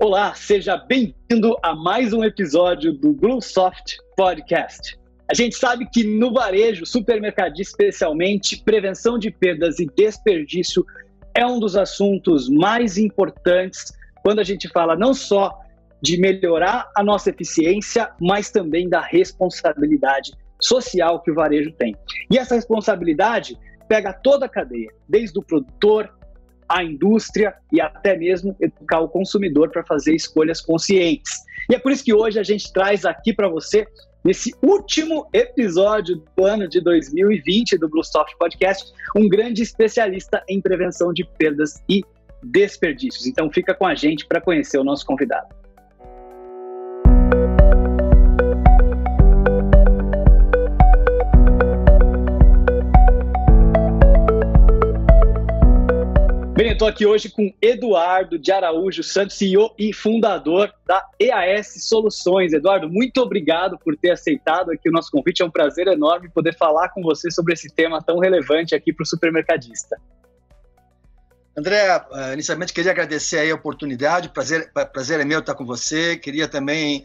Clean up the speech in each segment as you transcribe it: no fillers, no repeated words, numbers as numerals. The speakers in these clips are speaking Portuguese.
Olá, seja bem-vindo a mais um episódio do Bluesoft Podcast. A gente sabe que no varejo, supermercadista especialmente, prevenção de perdas e desperdício é um dos assuntos mais importantes quando a gente fala não só de melhorar a nossa eficiência, mas também da responsabilidade social que o varejo tem. E essa responsabilidade pega toda a cadeia, desde o produtor, a indústria e até mesmo educar o consumidor para fazer escolhas conscientes. E é por isso que hoje a gente traz aqui para você, nesse último episódio do ano de 2020 do Bluesoft Podcast, um grande especialista em prevenção de perdas e desperdícios. Então fica com a gente para conhecer o nosso convidado. Bem, eu estou aqui hoje com Eduardo de Araújo Santos, CEO e fundador da EAS Soluções. Eduardo, muito obrigado por ter aceitado aqui o nosso convite. É um prazer enorme poder falar com você sobre esse tema tão relevante aqui para o supermercadista. André, inicialmente queria agradecer aí a oportunidade, prazer é meu estar com você. Queria também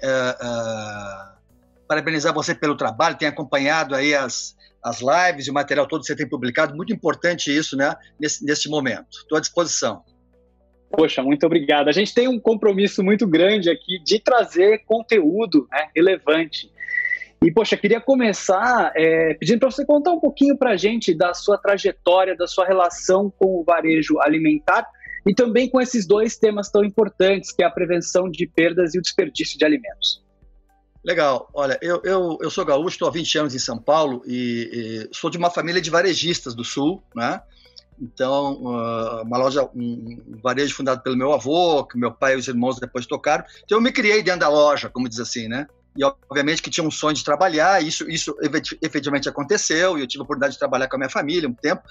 parabenizar você pelo trabalho, tem acompanhado aí as lives e o material todo que você tem publicado, muito importante isso, né, nesse momento. Estou à disposição. Poxa, muito obrigado. A gente tem um compromisso muito grande aqui de trazer conteúdo, né, relevante. E, poxa, queria começar pedindo para você contar um pouquinho para a gente da sua trajetória, da sua relação com o varejo alimentar e também com esses dois temas tão importantes, que é a prevenção de perdas e o desperdício de alimentos. Legal. Olha, eu sou gaúcho, estou há 20 anos em São Paulo e sou de uma família de varejistas do Sul, né? Então, uma loja, um varejo fundado pelo meu avô, que meu pai e os irmãos depois tocaram. Então, eu me criei dentro da loja, como diz assim, né? E, obviamente, que tinha um sonho de trabalhar, isso efetivamente aconteceu, e eu tive a oportunidade de trabalhar com a minha família um tempo.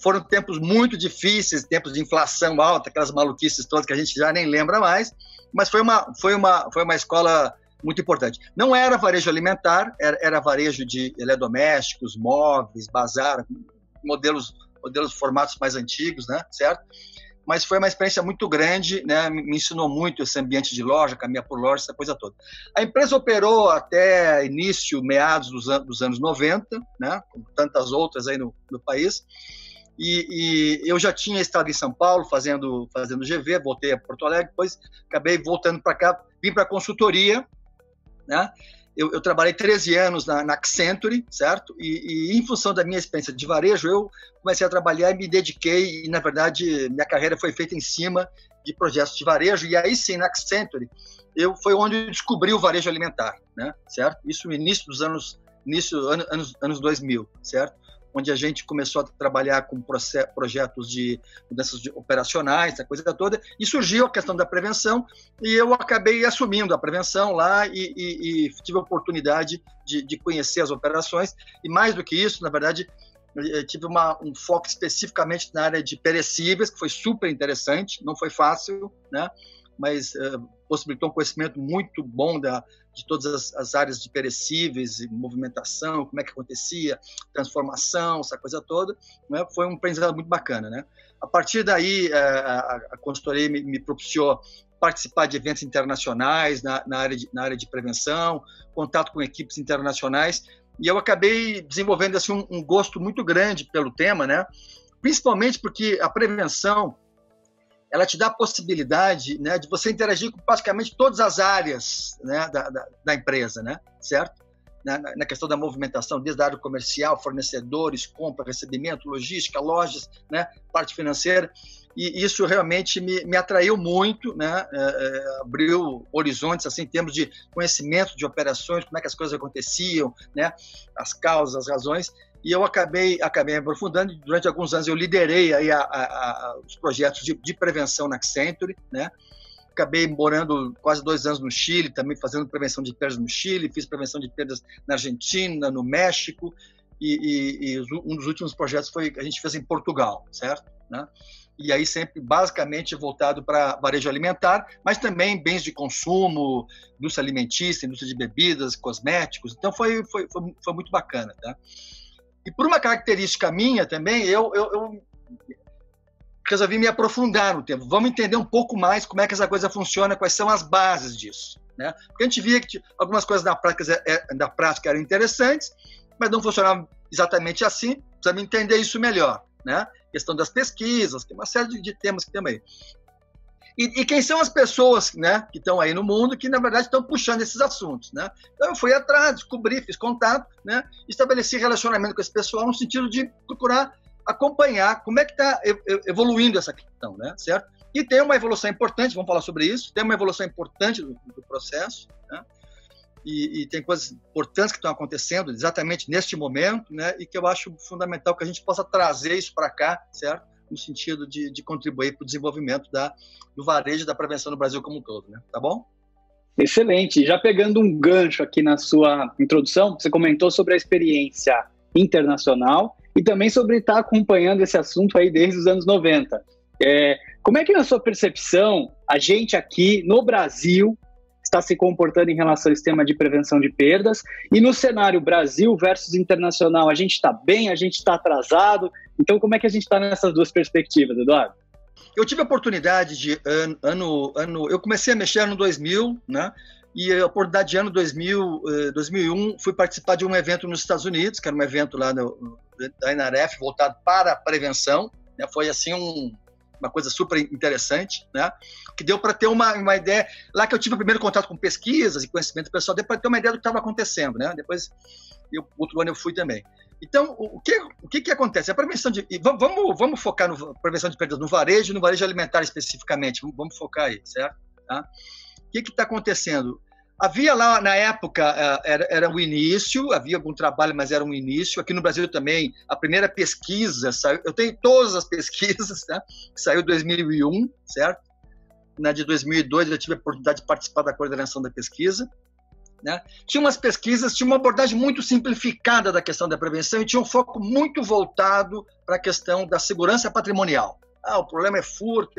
Foram tempos muito difíceis, tempos de inflação alta, aquelas maluquices todas que a gente já nem lembra mais, mas foi uma escola muito importante. Não era varejo alimentar, era varejo de eletrodomésticos, móveis, bazar, modelos formatos mais antigos, né, certo? Mas foi uma experiência muito grande, né, me ensinou muito esse ambiente de loja, caminhar por loja, essa coisa toda. A empresa operou até meados dos anos 90, né, como tantas outras aí no país, e eu já tinha estado em São Paulo fazendo GV, voltei a Porto Alegre, depois acabei voltando para cá, vim para a consultoria, né? Eu trabalhei 13 anos na Accenture, certo? E em função da minha experiência de varejo, eu comecei a trabalhar e me dediquei, e na verdade minha carreira foi feita em cima de projetos de varejo, e aí sim, na Accenture, foi onde eu descobri o varejo alimentar, né? Certo? Isso no início dos anos 2000, certo? Onde a gente começou a trabalhar com projetos de mudanças operacionais, essa coisa toda, e surgiu a questão da prevenção, e eu acabei assumindo a prevenção lá e tive a oportunidade de conhecer as operações, e mais do que isso, na verdade, eu tive um foco especificamente na área de perecíveis, que foi super interessante, não foi fácil, né? Mas possibilitou um conhecimento muito bom de todas as áreas de perecíveis, movimentação, como é que acontecia, transformação, essa coisa toda, né? Foi um aprendizado muito bacana, né? A partir daí, a consultoria me propiciou participar de eventos internacionais na área de prevenção, contato com equipes internacionais, e eu acabei desenvolvendo assim, um gosto muito grande pelo tema, né? Principalmente porque a prevenção ela te dá a possibilidade, né, de você interagir com praticamente todas as áreas, né, da empresa, né, certo? Na questão da movimentação, desde a área comercial, fornecedores, compra, recebimento, logística, lojas, né, parte financeira, e isso realmente me atraiu muito, né, abriu horizontes assim, em termos de conhecimento de operações, como é que as coisas aconteciam, né, as causas, as razões. E eu acabei me aprofundando, e durante alguns anos eu liderei aí os projetos de prevenção na Accenture, né? Acabei morando quase 2 anos no Chile, também fazendo prevenção de perdas no Chile, fiz prevenção de perdas na Argentina, no México, e um dos últimos projetos foi que a gente fez em Portugal, certo? Né? E aí sempre basicamente voltado para varejo alimentar, mas também bens de consumo, indústria alimentícia, indústria de bebidas, cosméticos, então foi muito bacana, tá? E por uma característica minha também, eu resolvi me aprofundar no tema. Vamos entender um pouco mais como é que essa coisa funciona, quais são as bases disso, né? Porque a gente via que algumas coisas da prática eram interessantes, mas não funcionavam exatamente assim. Precisamos entender isso melhor, né? Questão das pesquisas, tem uma série de temas que tem aí. E quem são as pessoas, né, que estão aí no mundo que, na verdade, estão puxando esses assuntos, né? Então, eu fui atrás, descobri, fiz contato, né? Estabeleci relacionamento com esse pessoal no sentido de procurar acompanhar como é que está evoluindo essa questão, né? Certo? E tem uma evolução importante, vamos falar sobre isso, tem uma evolução importante do processo, né? E tem coisas importantes que estão acontecendo exatamente neste momento, né? E que eu acho fundamental que a gente possa trazer isso para cá, certo? No sentido de contribuir para o desenvolvimento do varejo e da prevenção no Brasil como um todo, né? Tá bom? Excelente. Já pegando um gancho aqui na sua introdução, você comentou sobre a experiência internacional e também sobre estar acompanhando esse assunto aí desde os anos 90. Como é que, na sua percepção, a gente aqui no Brasil está se comportando em relação ao sistema de prevenção de perdas? E no cenário Brasil versus internacional, a gente está bem, a gente está atrasado? Então, como é que a gente está nessas duas perspectivas, Eduardo? Eu tive a oportunidade de eu comecei a mexer no 2000, né? E a oportunidade de ano 2001 fui participar de um evento nos Estados Unidos, que era um evento lá da NRF voltado para a prevenção, né? Foi assim uma coisa super interessante, né? Que deu para ter uma ideia. Lá que eu tive o primeiro contato com pesquisas e conhecimento pessoal, deu para ter uma ideia do que estava acontecendo, né? Depois, outro ano eu fui também. Então, o que acontece? A prevenção vamos focar na prevenção de perdas no varejo alimentar especificamente. Vamos focar aí, certo? Tá? O que está acontecendo? Havia lá, na época, era o início, havia algum trabalho, mas era um início. Aqui no Brasil também, a primeira pesquisa saiu, eu tenho todas as pesquisas, né? Saiu em 2001, certo? Na de 2002, eu tive a oportunidade de participar da coordenação da pesquisa. Né? Tinha umas pesquisas, tinha uma abordagem muito simplificada da questão da prevenção e tinha um foco muito voltado para a questão da segurança patrimonial. O problema é furto,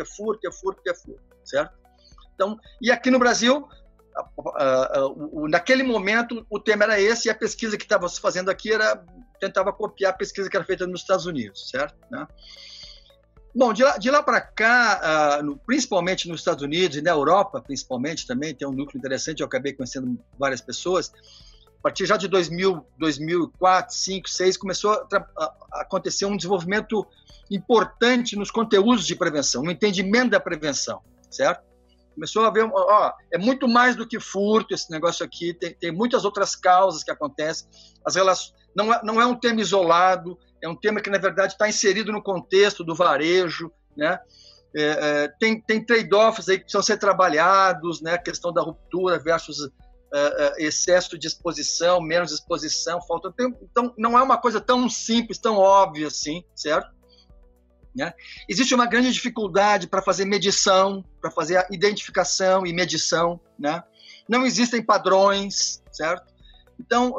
certo? Então, e aqui no Brasil, naquele momento, o tema era esse, e a pesquisa que estava se fazendo aqui tentava copiar a pesquisa que era feita nos Estados Unidos, certo? Né? Bom, de lá para cá, principalmente nos Estados Unidos e na Europa, principalmente, também tem um núcleo interessante, eu acabei conhecendo várias pessoas. A partir já de 2000, 2004, 2005, 2006, começou a acontecer um desenvolvimento importante nos conteúdos de prevenção, no entendimento da prevenção, certo? Começou a ver, é muito mais do que furto esse negócio aqui, tem muitas outras causas que acontecem, não é um tema isolado, é um tema que, na verdade, está inserido no contexto do varejo, né? Tem trade-offs aí que precisam ser trabalhados, né? A questão da ruptura versus excesso de exposição, menos exposição, falta tempo. Então, não é uma coisa tão simples, tão óbvia assim, certo? Né? Existe uma grande dificuldade para fazer medição, para fazer a identificação e medição, né? Não existem padrões, certo? Então,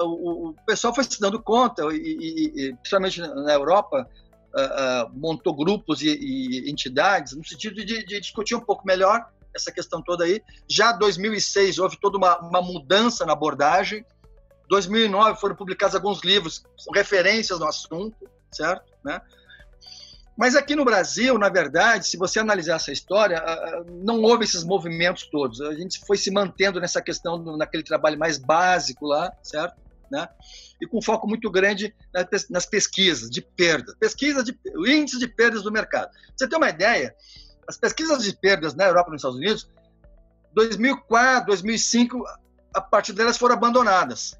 o pessoal foi se dando conta, e principalmente na Europa, montou grupos e entidades no sentido de discutir um pouco melhor essa questão toda aí. Já em 2006 houve toda uma mudança na abordagem. Em 2009 foram publicados alguns livros, são referências no assunto, certo? Né? Mas aqui no Brasil, na verdade, se você analisar essa história, não houve esses movimentos todos. A gente foi se mantendo nessa questão, naquele trabalho mais básico lá, certo? Né? E com foco muito grande nas pesquisas de perdas. O índice de perdas do mercado. Pra você ter uma ideia, as pesquisas de perdas na Europa e nos Estados Unidos, 2004, 2005, a partir delas foram abandonadas.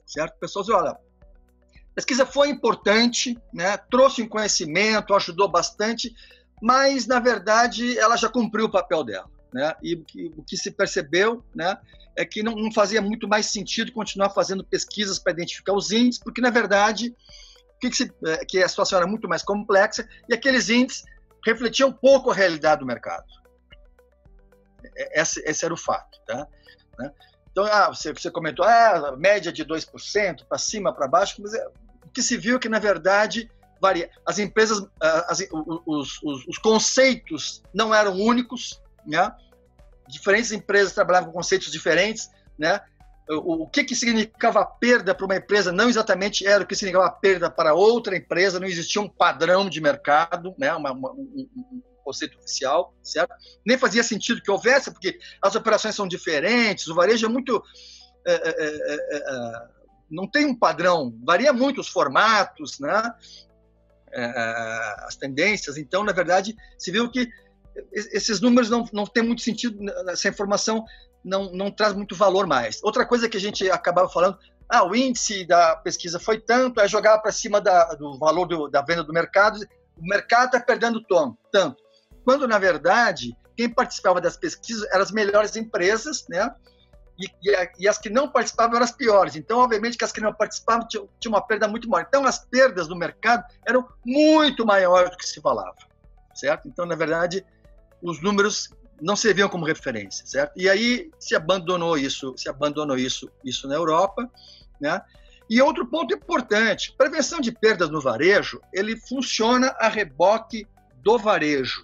Certo? O pessoal diz, olha, a pesquisa foi importante, né? Trouxe um conhecimento, ajudou bastante, mas, na verdade, ela já cumpriu o papel dela. Né? E o que se percebeu, né, é que não fazia muito mais sentido continuar fazendo pesquisas para identificar os índices, porque, na verdade, que a situação era muito mais complexa e aqueles índices refletiam um pouco a realidade do mercado. Esse era o fato. Tá? Né? Então, você comentou, a média de 2%, para cima, para baixo, mas o que se viu é que, na verdade, varia. As empresas, os conceitos não eram únicos, né? Diferentes empresas trabalhavam com conceitos diferentes, né? o que significava perda para uma empresa não exatamente era o que significava perda para outra empresa, não existia um padrão de mercado, né, um conceito oficial, certo? Nem fazia sentido que houvesse, porque as operações são diferentes, o varejo é muito... não tem um padrão, varia muito os formatos, né, as tendências, então, na verdade, se viu que esses números não tem muito sentido, essa informação não traz muito valor mais. Outra coisa que a gente acabava falando, o índice da pesquisa foi tanto, aí jogava para cima do valor da venda do mercado, o mercado está perdendo tanto. Quando, na verdade, quem participava das pesquisas eram as melhores empresas, né? E as que não participavam eram as piores. Então, obviamente, que as que não participavam tinham uma perda muito maior. Então, as perdas no mercado eram muito maiores do que se falava, certo? Então, na verdade, os números não serviam como referência, certo? E aí se abandonou isso na Europa, né? E outro ponto importante, prevenção de perdas no varejo, ele funciona a reboque do varejo,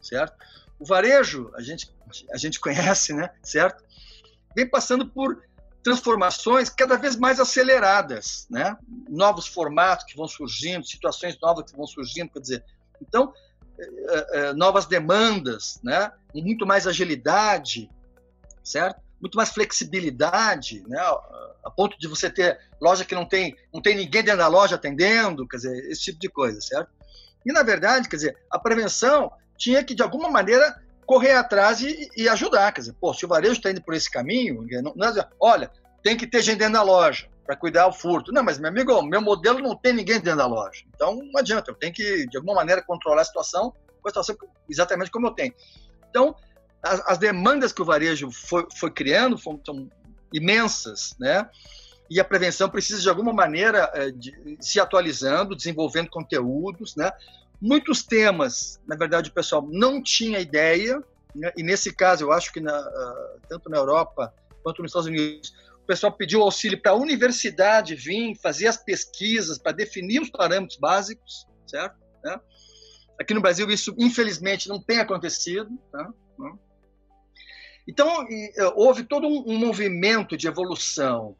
certo? O varejo, a gente conhece, né, certo? Vem passando por transformações cada vez mais aceleradas, né? Novos formatos que vão surgindo, situações novas que vão surgindo, quer dizer, então, novas demandas, né? Muito mais agilidade, certo? Muito mais flexibilidade, né? A ponto de você ter loja que não tem ninguém dentro da loja atendendo, quer dizer, esse tipo de coisa, certo? E, na verdade, quer dizer, a prevenção tinha que, de alguma maneira, correr atrás e ajudar, quer dizer, se o varejo está indo por esse caminho, não é dizer, olha, tem que ter gente dentro da loja para cuidar do furto. Não, mas, meu amigo, meu modelo não tem ninguém dentro da loja. Então, não adianta, eu tenho que, de alguma maneira, controlar a situação exatamente como eu tenho. Então, as demandas que o varejo foi criando são imensas, né? E a prevenção precisa, de alguma maneira, se atualizando, desenvolvendo conteúdos, né? Muitos temas, na verdade, o pessoal não tinha ideia, né? E nesse caso, eu acho que tanto na Europa quanto nos Estados Unidos, o pessoal pediu auxílio para a universidade vir fazer as pesquisas para definir os parâmetros básicos, certo? Né? Aqui no Brasil, isso, infelizmente, não tem acontecido, tá? Então, houve todo um movimento de evolução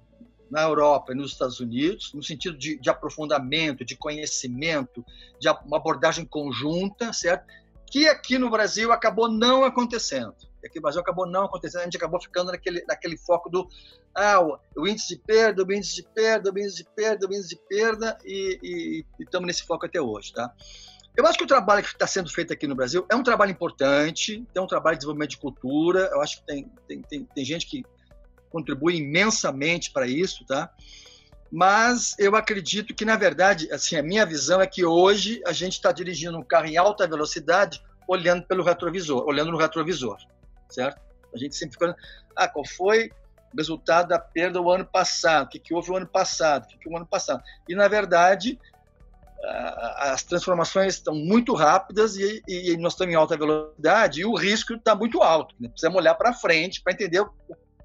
na Europa e nos Estados Unidos, no sentido de aprofundamento, de conhecimento, de uma abordagem conjunta, certo? Que aqui no Brasil acabou não acontecendo. Aqui no Brasil acabou não acontecendo, a gente acabou ficando naquele foco do o índice de perda, o índice de perda, o índice de perda, o índice de perda, e estamos nesse foco até hoje, tá? Eu acho que o trabalho que está sendo feito aqui no Brasil é um trabalho importante, é um trabalho de desenvolvimento de cultura, eu acho que tem gente que contribui imensamente para isso, tá? Mas eu acredito que, na verdade, assim, a minha visão é que hoje a gente está dirigindo um carro em alta velocidade olhando no retrovisor, certo? A gente sempre fica olhando, qual foi o resultado da perda do ano passado? O que houve o ano passado? E, na verdade, as transformações estão muito rápidas e nós estamos em alta velocidade e o risco está muito alto. Né? Precisamos olhar para frente para entender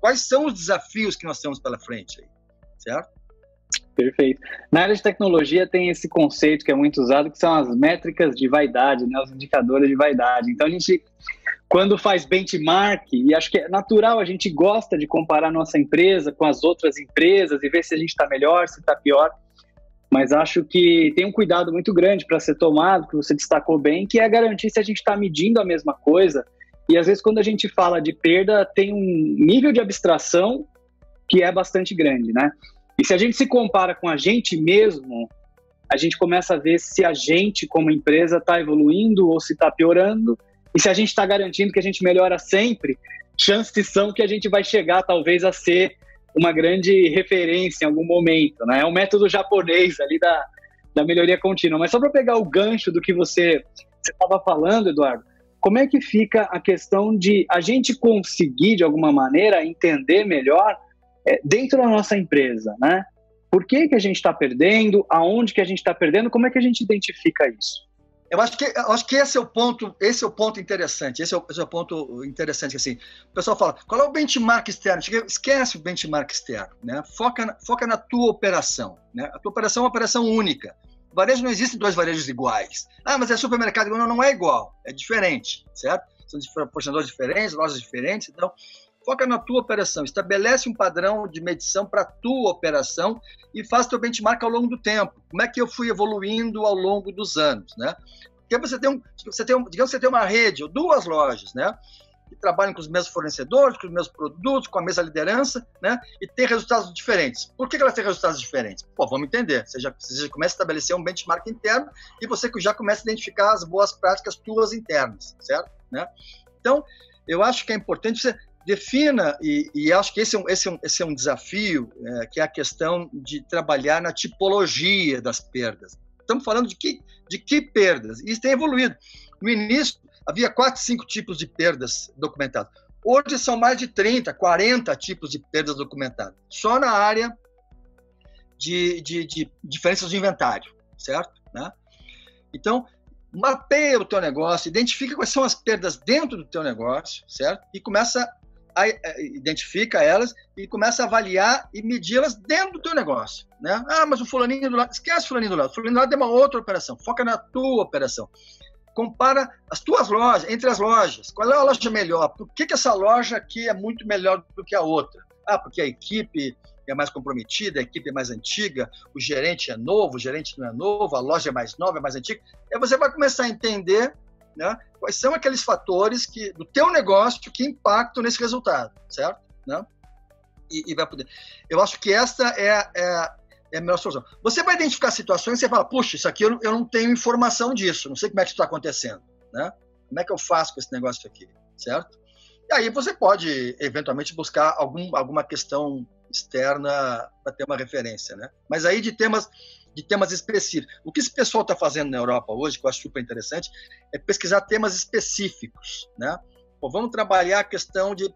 quais são os desafios que nós temos pela frente, aí, certo? Perfeito. Na área de tecnologia tem esse conceito que é muito usado, que são as métricas de vaidade, né? Os indicadores de vaidade. Então, a gente, quando faz benchmark, e acho que é natural, a gente gosta de comparar nossa empresa com as outras empresas e ver se a gente está melhor, se está pior. Mas acho que tem um cuidado muito grande para ser tomado, que você destacou bem, que é garantir se a gente está medindo a mesma coisa. E às vezes quando a gente fala de perda, tem um nível de abstração que é bastante grande, né? E se a gente se compara com a gente mesmo, a gente começa a ver se a gente como empresa está evoluindo ou se está piorando. E se a gente está garantindo que a gente melhora sempre, chances são que a gente vai chegar talvez a ser uma grande referência em algum momento, né? É um método japonês ali da melhoria contínua. Mas só para pegar o gancho do que você estava falando, Eduardo, como é que fica a questão de a gente conseguir, de alguma maneira, entender melhor dentro da nossa empresa, né? Por que a gente está perdendo? Aonde que a gente está perdendo? Como é que a gente identifica isso? Eu acho que esse é o ponto interessante. Esse é o ponto interessante, assim. O pessoal fala, qual é o benchmark externo? Esquece o benchmark externo, né? Foca na tua operação, né? A tua operação é uma operação única. O varejo não existe dois varejos iguais. Mas é supermercado igual. Não é igual, é diferente, certo? São fornecedores diferentes, lojas diferentes, então foca na tua operação, estabelece um padrão de medição para a tua operação e faz teu benchmark ao longo do tempo. Como é que eu fui evoluindo ao longo dos anos, né? Porque digamos que você tem uma rede ou 2 lojas, né? Que trabalham com os mesmos fornecedores, com os mesmos produtos, com a mesma liderança, né? E tem resultados diferentes. Por que elas têm resultados diferentes? Pô, vamos entender. Você já começa a estabelecer um benchmark interno e você já começa a identificar as boas práticas tuas internas, certo? Né? Então, eu acho que é importante você defina, e acho que esse é um desafio, que é a questão de trabalhar na tipologia das perdas. Estamos falando de que perdas? Isso tem evoluído. No início, havia 4, 5 tipos de perdas documentadas. Hoje são mais de 30, 40 tipos de perdas documentadas. Só na área de diferenças de inventário, certo? Né? Então, mapeia o teu negócio, identifica quais são as perdas dentro do teu negócio, certo? E identifica elas e começa a avaliar e medi-las dentro do teu negócio, né? Ah, mas o fulaninho do lado, esquece o fulaninho do lado. O fulaninho do lado é uma outra operação. Foca na tua operação. Compara as tuas lojas, entre as lojas. Qual é a loja melhor? Por que essa loja aqui é muito melhor do que a outra? Ah, porque a equipe é mais comprometida, a equipe é mais antiga, o gerente é novo, o gerente não é novo, a loja é mais nova, é mais antiga. Aí você vai começar a entender, né, quais são aqueles fatores do teu negócio que impactam nesse resultado, certo? Né? E vai poder. Eu acho que esta é a melhor solução. Você vai identificar situações e você fala, puxa, isso aqui eu não tenho informação disso, não sei como é que isso está acontecendo, né? Como é que eu faço com esse negócio aqui, certo? E aí você pode, eventualmente, buscar alguma questão externa para ter uma referência, né? Mas aí de temas específicos. O que esse pessoal está fazendo na Europa hoje, que eu acho super interessante, é pesquisar temas específicos, né? Pô, vamos trabalhar a questão de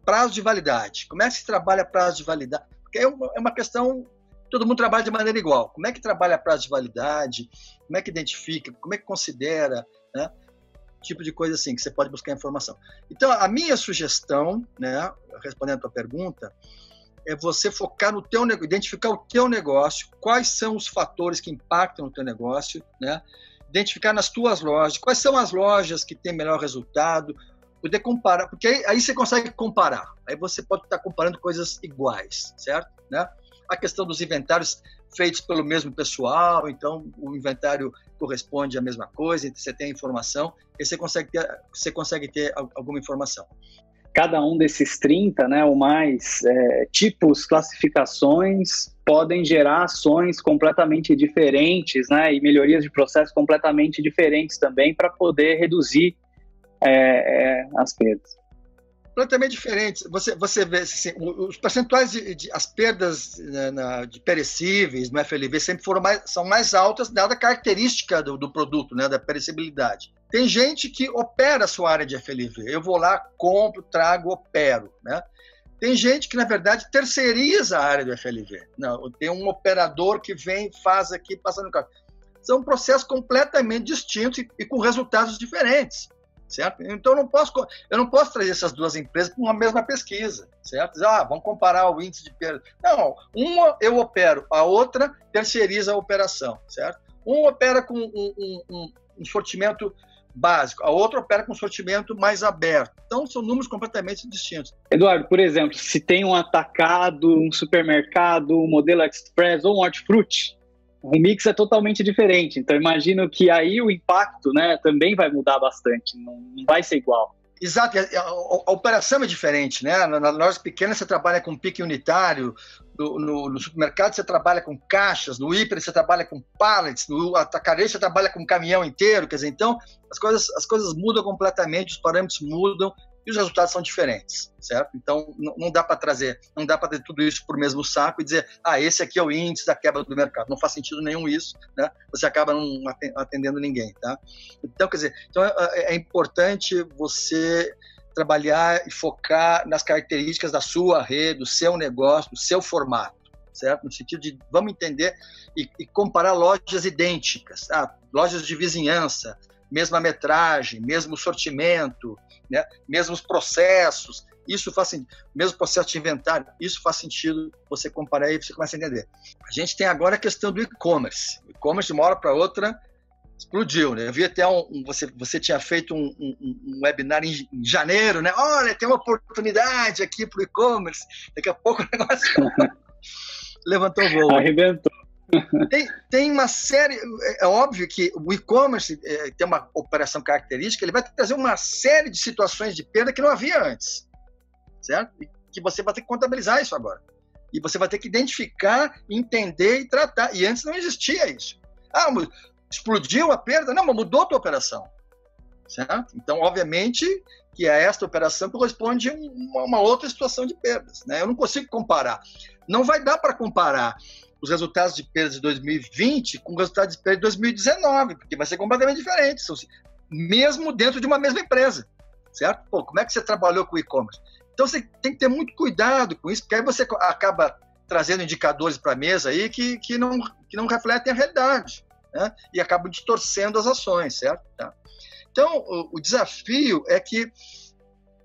prazo de validade. Como é que se trabalha prazo de validade? Porque é uma questão... Todo mundo trabalha de maneira igual. Como é que trabalha prazo de validade? Como é que identifica? Como é que considera? Né? Tipo de coisa assim, que você pode buscar informação. Então, a minha sugestão, né, respondendo a tua pergunta, é você focar no teu negócio, identificar o teu negócio, quais são os fatores que impactam no teu negócio, né? Identificar nas tuas lojas, quais são as lojas que têm melhor resultado, poder comparar, porque aí você consegue comparar. Aí você pode estar comparando coisas iguais, certo? Né? A questão dos inventários feitos pelo mesmo pessoal, então o inventário corresponde à mesma coisa, você tem a informação, e você consegue ter alguma informação. Cada um desses 30, né, ou mais tipos, classificações, podem gerar ações completamente diferentes, né, e melhorias de processo completamente diferentes também para poder reduzir as perdas. Completamente diferentes. Você vê assim, os percentuais as perdas de perecíveis no FLV sempre são mais altas, dada a característica do produto, né, da perecibilidade. Tem gente que opera a sua área de FLV. Eu vou lá, compro, trago, opero, né? Tem gente que, na verdade, terceiriza a área do FLV. Não, tem um operador que vem, faz aqui, passa no carro. São processos completamente distintos e com resultados diferentes. Certo? Então, eu não posso trazer essas duas empresas para uma mesma pesquisa, certo? Dizer, vamos comparar o índice de perda. Não, uma eu opero, a outra terceiriza a operação, certo? Um opera com um sortimento básico, a outra opera com um sortimento mais aberto. Então, são números completamente distintos. Eduardo, por exemplo, se tem um atacado, um supermercado, um modelo express ou um hortifruti, o mix é totalmente diferente, então imagino que aí o impacto, né, também vai mudar bastante, não vai ser igual. Exato, a operação é diferente, né? Na loja pequena você trabalha com pique unitário, no supermercado você trabalha com caixas, no hiper você trabalha com pallets, no atacarejo você trabalha com caminhão inteiro, quer dizer, então as coisas mudam completamente, os parâmetros mudam e os resultados são diferentes, certo? Então não dá para trazer tudo isso por mesmo saco e dizer, esse aqui é o índice da quebra do mercado. Não faz sentido nenhum isso, né? Você acaba não atendendo ninguém, tá? Então, quer dizer, é importante você trabalhar e focar nas características da sua rede, do seu negócio, do seu formato, certo? No sentido de, vamos entender e comparar lojas idênticas, lojas de vizinhança, mesma metragem, mesmo sortimento, né? Mesmos processos, isso faz sentido, mesmo processo de inventário, isso faz sentido você comparar e você começa a entender. A gente tem agora a questão do e-commerce. O e-commerce, de uma hora para outra, explodiu, né? Eu vi até você tinha feito um webinar em janeiro, né? Olha, tem uma oportunidade aqui para o e-commerce. Daqui a pouco o negócio levantou o voo. Arrebentou. Tem uma série... É óbvio que o e-commerce tem uma operação característica, ele vai trazer uma série de situações de perda que não havia antes, certo? E que você vai ter que contabilizar isso agora. E você vai ter que identificar, entender e tratar. E antes não existia isso. Explodiu a perda? Não, mas mudou a tua operação. Certo? Então, obviamente, que a esta operação corresponde a uma outra situação de perdas. Né? Eu não consigo comparar. Não vai dar para comparar os resultados de perdas de 2020 com os resultados de perda de 2019, porque vai ser completamente diferente, mesmo dentro de uma mesma empresa. Certo? Pô, como é que você trabalhou com o e-commerce? Então, você tem que ter muito cuidado com isso, porque aí você acaba trazendo indicadores para a mesa aí que não refletem a realidade. Né? E acabam distorcendo as ações, certo? Tá? Então, o desafio é que,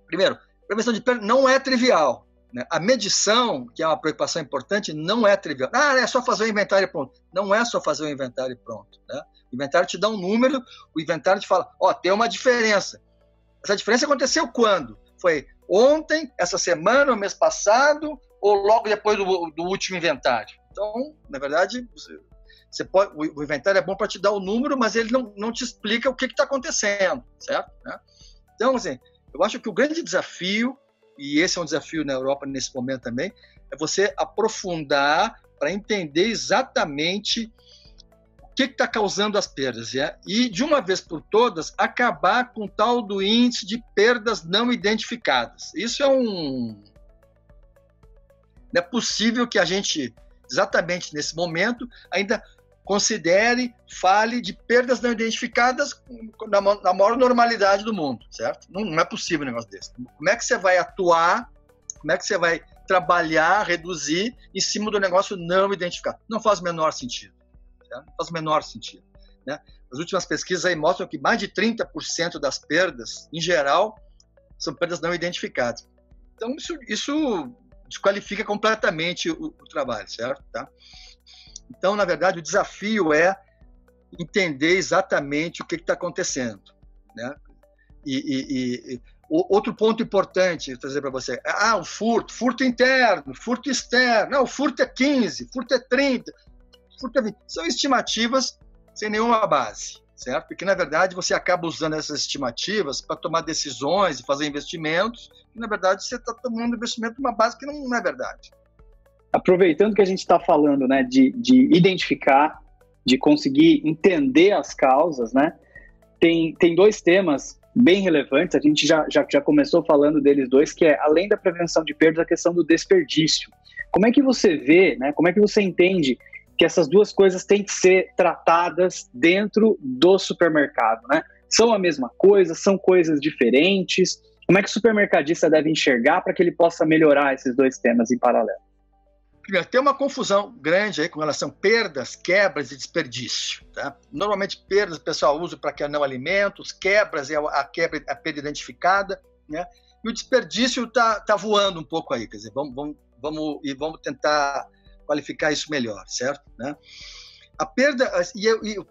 primeiro, prevenção de perda não é trivial. Né? A medição, que é uma preocupação importante, não é trivial. É só fazer o inventário e pronto. Não é só fazer o inventário e pronto. Né? O inventário te dá um número, o inventário te fala, tem uma diferença. Essa diferença aconteceu quando? Foi ontem, essa semana, o mês passado, ou logo depois do último inventário? Então, na verdade... o inventário é bom para te dar o número, mas ele não te explica o que está acontecendo, certo? Né? Então, assim, eu acho que o grande desafio, e esse é um desafio na Europa nesse momento também, é você aprofundar para entender exatamente o que está causando as perdas. E, de uma vez por todas, acabar com o tal do índice de perdas não identificadas. Isso não é possível que a gente, exatamente nesse momento, ainda fale de perdas não identificadas na maior normalidade do mundo, certo? Não é possível um negócio desse. Como é que você vai atuar, como é que você vai trabalhar, reduzir em cima do negócio não identificado? Não faz o menor sentido. Certo? Não faz o menor sentido. Né? As últimas pesquisas aí mostram que mais de 30% das perdas, em geral, são perdas não identificadas. Então, isso desqualifica completamente o trabalho, certo? Tá? Então, na verdade, o desafio é entender exatamente o que está acontecendo. Né? Outro ponto importante, vou trazer para você, o furto interno, furto externo, não, o furto é 15, furto é 30, furto é 20. São estimativas sem nenhuma base, certo? Porque, na verdade, você acaba usando essas estimativas para tomar decisões e fazer investimentos, e, na verdade, você está tomando investimento numa base que não é verdade. Aproveitando que a gente está falando, né, de identificar, de conseguir entender as causas, né, tem dois temas bem relevantes, a gente já começou falando deles dois, que é, além da prevenção de perdas, a questão do desperdício. Como é que você vê, né, como é que você entende que essas duas coisas têm que ser tratadas dentro do supermercado, né? São a mesma coisa, são coisas diferentes? Como é que o supermercadista deve enxergar para que ele possa melhorar esses dois temas em paralelo? Primeiro, tem uma confusão grande aí com relação a perdas, quebras e desperdício. Tá? Normalmente, perdas o pessoal usa para que não alimentos, quebras é a perda identificada, né? E o desperdício está voando um pouco aí. Quer dizer, vamos tentar qualificar isso melhor, certo? Né? A perda,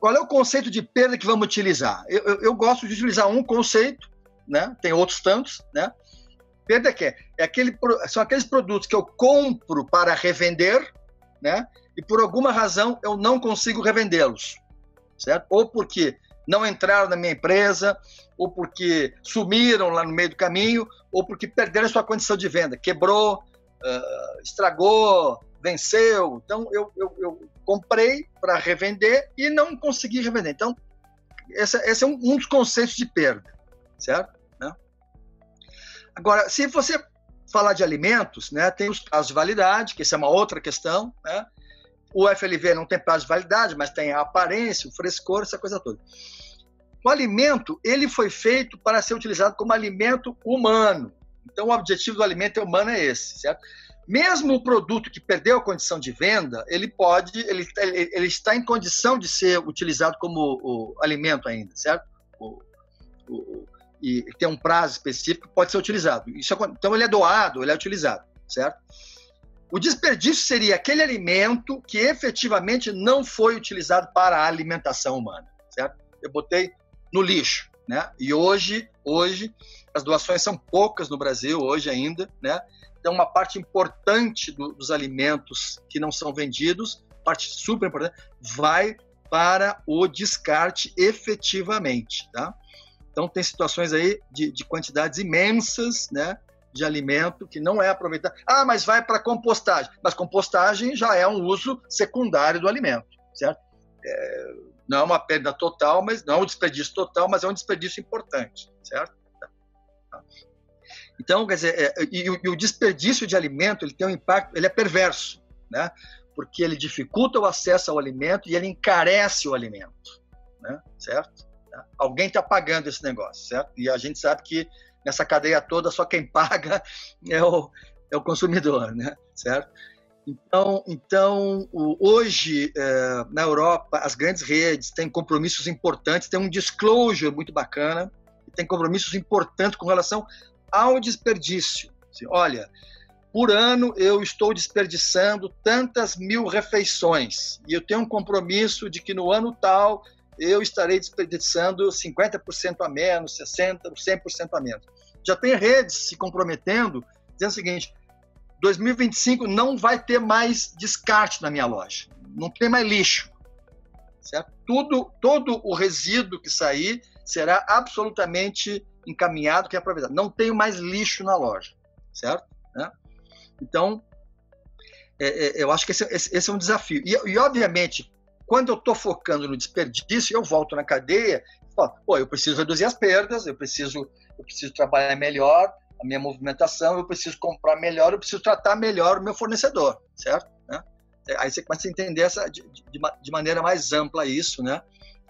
qual é o conceito de perda que vamos utilizar? Eu gosto de utilizar um conceito, né? Tem outros tantos, né? Perda são aqueles produtos que eu compro para revender, né? E por alguma razão eu não consigo revendê-los, certo? Ou porque não entraram na minha empresa, ou porque sumiram lá no meio do caminho, ou porque perderam a sua condição de venda, quebrou, estragou, venceu. Então eu comprei para revender e não consegui revender. Então esse é um dos conceitos de perda, certo? Agora, se você falar de alimentos, né, tem os prazos de validade, que essa é uma outra questão, né? O FLV não tem prazo de validade, mas tem a aparência, o frescor, essa coisa toda. O alimento, ele foi feito para ser utilizado como alimento humano. Então, o objetivo do alimento humano é esse, certo? Mesmo o produto que perdeu a condição de venda, ele está em condição de ser utilizado como o alimento ainda, certo? E tem um prazo específico que pode ser utilizado. Então, ele é doado, ele é utilizado, certo? O desperdício seria aquele alimento que efetivamente não foi utilizado para a alimentação humana, certo? eu botei no lixo, né? E hoje as doações são poucas no Brasil, hoje ainda, né? Então, uma parte importante dos alimentos que não são vendidos, parte super importante, vai para o descarte efetivamente, tá? Então, tem situações aí de quantidades imensas, né, de alimento que não é aproveitado. Ah, mas vai para compostagem. Mas compostagem já é um uso secundário do alimento, certo? Não é uma perda total, mas não é um desperdício total, mas é um desperdício importante, certo? Então, quer dizer, e o desperdício de alimento, ele tem um impacto, ele é perverso, né? Porque ele dificulta o acesso ao alimento e ele encarece o alimento, né? Certo? Alguém está pagando esse negócio, certo? E a gente sabe que nessa cadeia toda só quem paga é o consumidor, né? Certo? Então hoje, na Europa, as grandes redes têm compromissos importantes, tem um disclosure muito bacana, tem compromissos importantes com relação ao desperdício. Assim, olha, por ano eu estou desperdiçando tantas mil refeições e eu tenho um compromisso de que no ano tal eu estarei desperdiçando 50% a menos, 60%, 100% a menos. Já tem redes se comprometendo, dizendo o seguinte: 2025 não vai ter mais descarte na minha loja, não tem mais lixo, certo? Todo o resíduo que sair será absolutamente encaminhado, que é aproveitado. Não tenho mais lixo na loja, certo? Né? Então, eu acho que esse é um desafio. E obviamente, quando eu estou focando no desperdício, eu volto na cadeia e falo, eu preciso reduzir as perdas, eu preciso trabalhar melhor a minha movimentação, eu preciso comprar melhor, eu preciso tratar melhor o meu fornecedor, certo? Né? Aí você começa a entender de maneira mais ampla isso, né?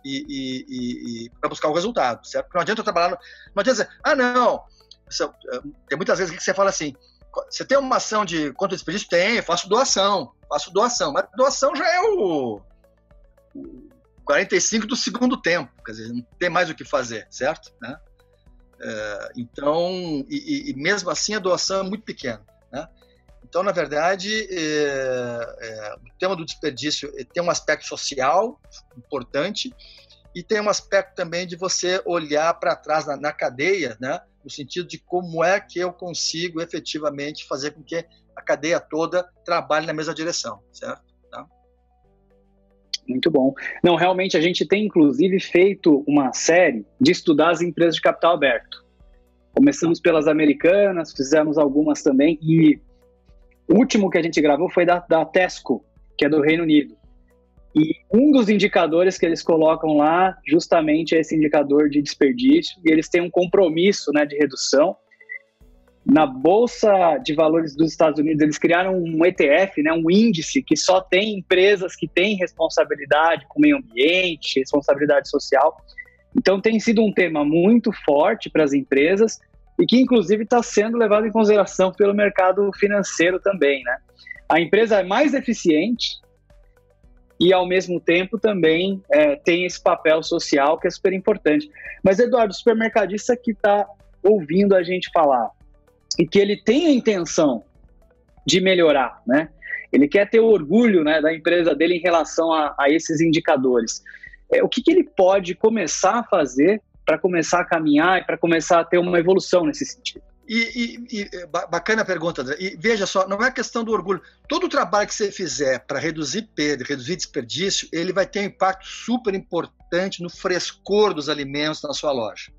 E para buscar o resultado, certo? Porque não adianta eu trabalhar, não adianta dizer, não, tem muitas vezes que você fala assim, você tem uma ação de contra o desperdício? Tem, eu faço doação, mas doação já é o 45 do segundo tempo, quer dizer, não tem mais o que fazer, certo? Né? Então, e mesmo assim a doação é muito pequena, né? Então, na verdade, o tema do desperdício tem um aspecto social importante e tem um aspecto também de você olhar para trás na cadeia, né? No sentido de como é que eu consigo efetivamente fazer com que a cadeia toda trabalhe na mesma direção, certo? Tá? Muito bom. Não, realmente a gente tem, inclusive, feito uma série de estudar as empresas de capital aberto. Começamos pelas americanas, fizemos algumas também, e o último que a gente gravou foi da Tesco, que é do Reino Unido. E um dos indicadores que eles colocam lá, justamente, é esse indicador de desperdício, e eles têm um compromisso, né, de redução. Na Bolsa de Valores dos Estados Unidos, eles criaram um ETF, né, um índice que só tem empresas que têm responsabilidade com o meio ambiente, responsabilidade social. Então, tem sido um tema muito forte para as empresas e que, inclusive, está sendo levado em consideração pelo mercado financeiro também, né? A empresa é mais eficiente e, ao mesmo tempo, também tem esse papel social que é super importante. Mas, Eduardo, o supermercadista que está ouvindo a gente falar e que ele tem a intenção de melhorar, né? Ele quer ter o orgulho, né, da empresa dele em relação a esses indicadores. O que ele pode começar a fazer para começar a caminhar e para começar a ter uma evolução nesse sentido? Bacana a pergunta, André. E veja só, não é questão do orgulho. Todo o trabalho que você fizer para reduzir perda, reduzir desperdício, ele vai ter um impacto super importante no frescor dos alimentos na sua loja.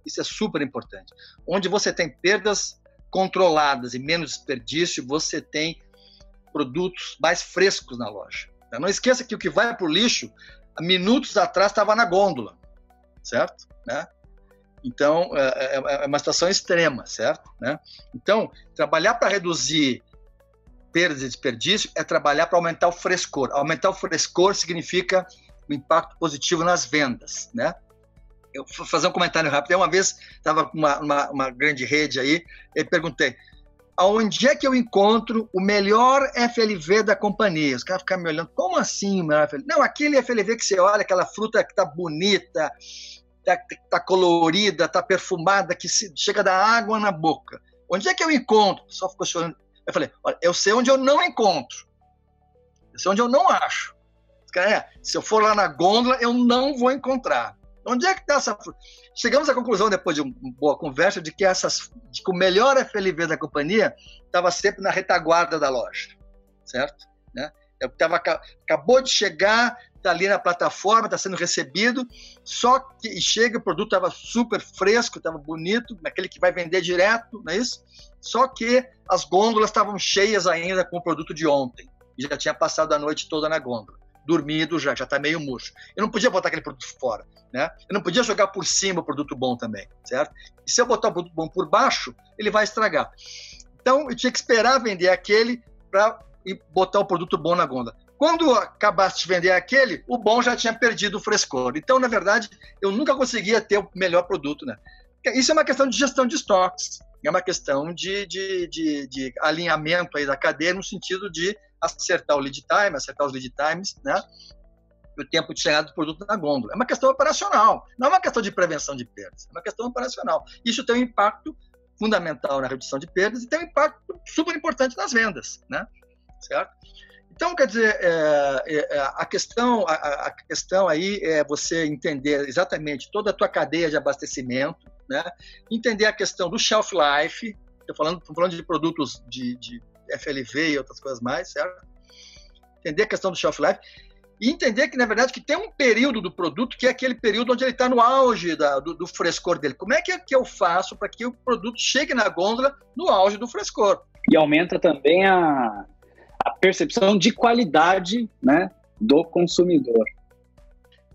Isso é super importante. Onde você tem perdas controladas e menos desperdício, você tem produtos mais frescos na loja. Não esqueça que o que vai para o lixo, minutos atrás estava na gôndola, certo? Né? Então, é uma situação extrema, certo? Né? Então, trabalhar para reduzir perdas e desperdício é trabalhar para aumentar o frescor. Aumentar o frescor significa um impacto positivo nas vendas, né? Eu vou fazer um comentário rápido. Uma vez estava com uma grande rede aí e perguntei, aonde é que eu encontro o melhor FLV da companhia? Os caras ficaram me olhando, como assim o melhor FLV? Não, aquele FLV que você olha, aquela fruta que está bonita, está colorida, está perfumada, que chega a dar água na boca. Onde é que eu encontro? O pessoal ficou chorando. Eu falei, olha, eu sei onde eu não encontro. Eu sei onde eu não acho. Se eu for lá na gôndola, eu não vou encontrar. Onde é que está essa fruta? Chegamos à conclusão, depois de uma boa conversa, de que o melhor FLV da companhia estava sempre na retaguarda da loja, certo? Né? Acabou de chegar, está ali na plataforma, está sendo recebido, só que chega, o produto estava super fresco, estava bonito, aquele que vai vender direto, não é isso? Só que as gôndolas estavam cheias ainda com o produto de ontem, e já tinha passado a noite toda na gôndola. Dormido já está meio murcho. Eu não podia botar aquele produto fora, né? Eu não podia jogar por cima o produto bom também, certo? E se eu botar o produto bom por baixo, ele vai estragar. Então, eu tinha que esperar vender aquele para botar o produto bom na gôndola. Quando acabasse de vender aquele, o bom já tinha perdido o frescor. Então, na verdade, eu nunca conseguia ter o melhor produto, né? Isso é uma questão de gestão de estoques, é uma questão de alinhamento aí da cadeia no sentido de acertar o lead time, acertar os lead times, né? E o tempo de chegada do produto na gôndola. É uma questão operacional, não é uma questão de prevenção de perdas, é uma questão operacional. Isso tem um impacto fundamental na redução de perdas e tem um impacto super importante nas vendas, né? Certo? Então, quer dizer, a questão aí é você entender exatamente toda a tua cadeia de abastecimento, né? Entender a questão do shelf life, estou falando de produtos de FLV e outras coisas mais, certo? Entender a questão do shelf life e entender que, na verdade, que tem um período do produto que é aquele período onde ele está no auge do frescor dele. Como é que eu faço para que o produto chegue na gôndola no auge do frescor? E aumenta também a percepção de qualidade, né, do consumidor.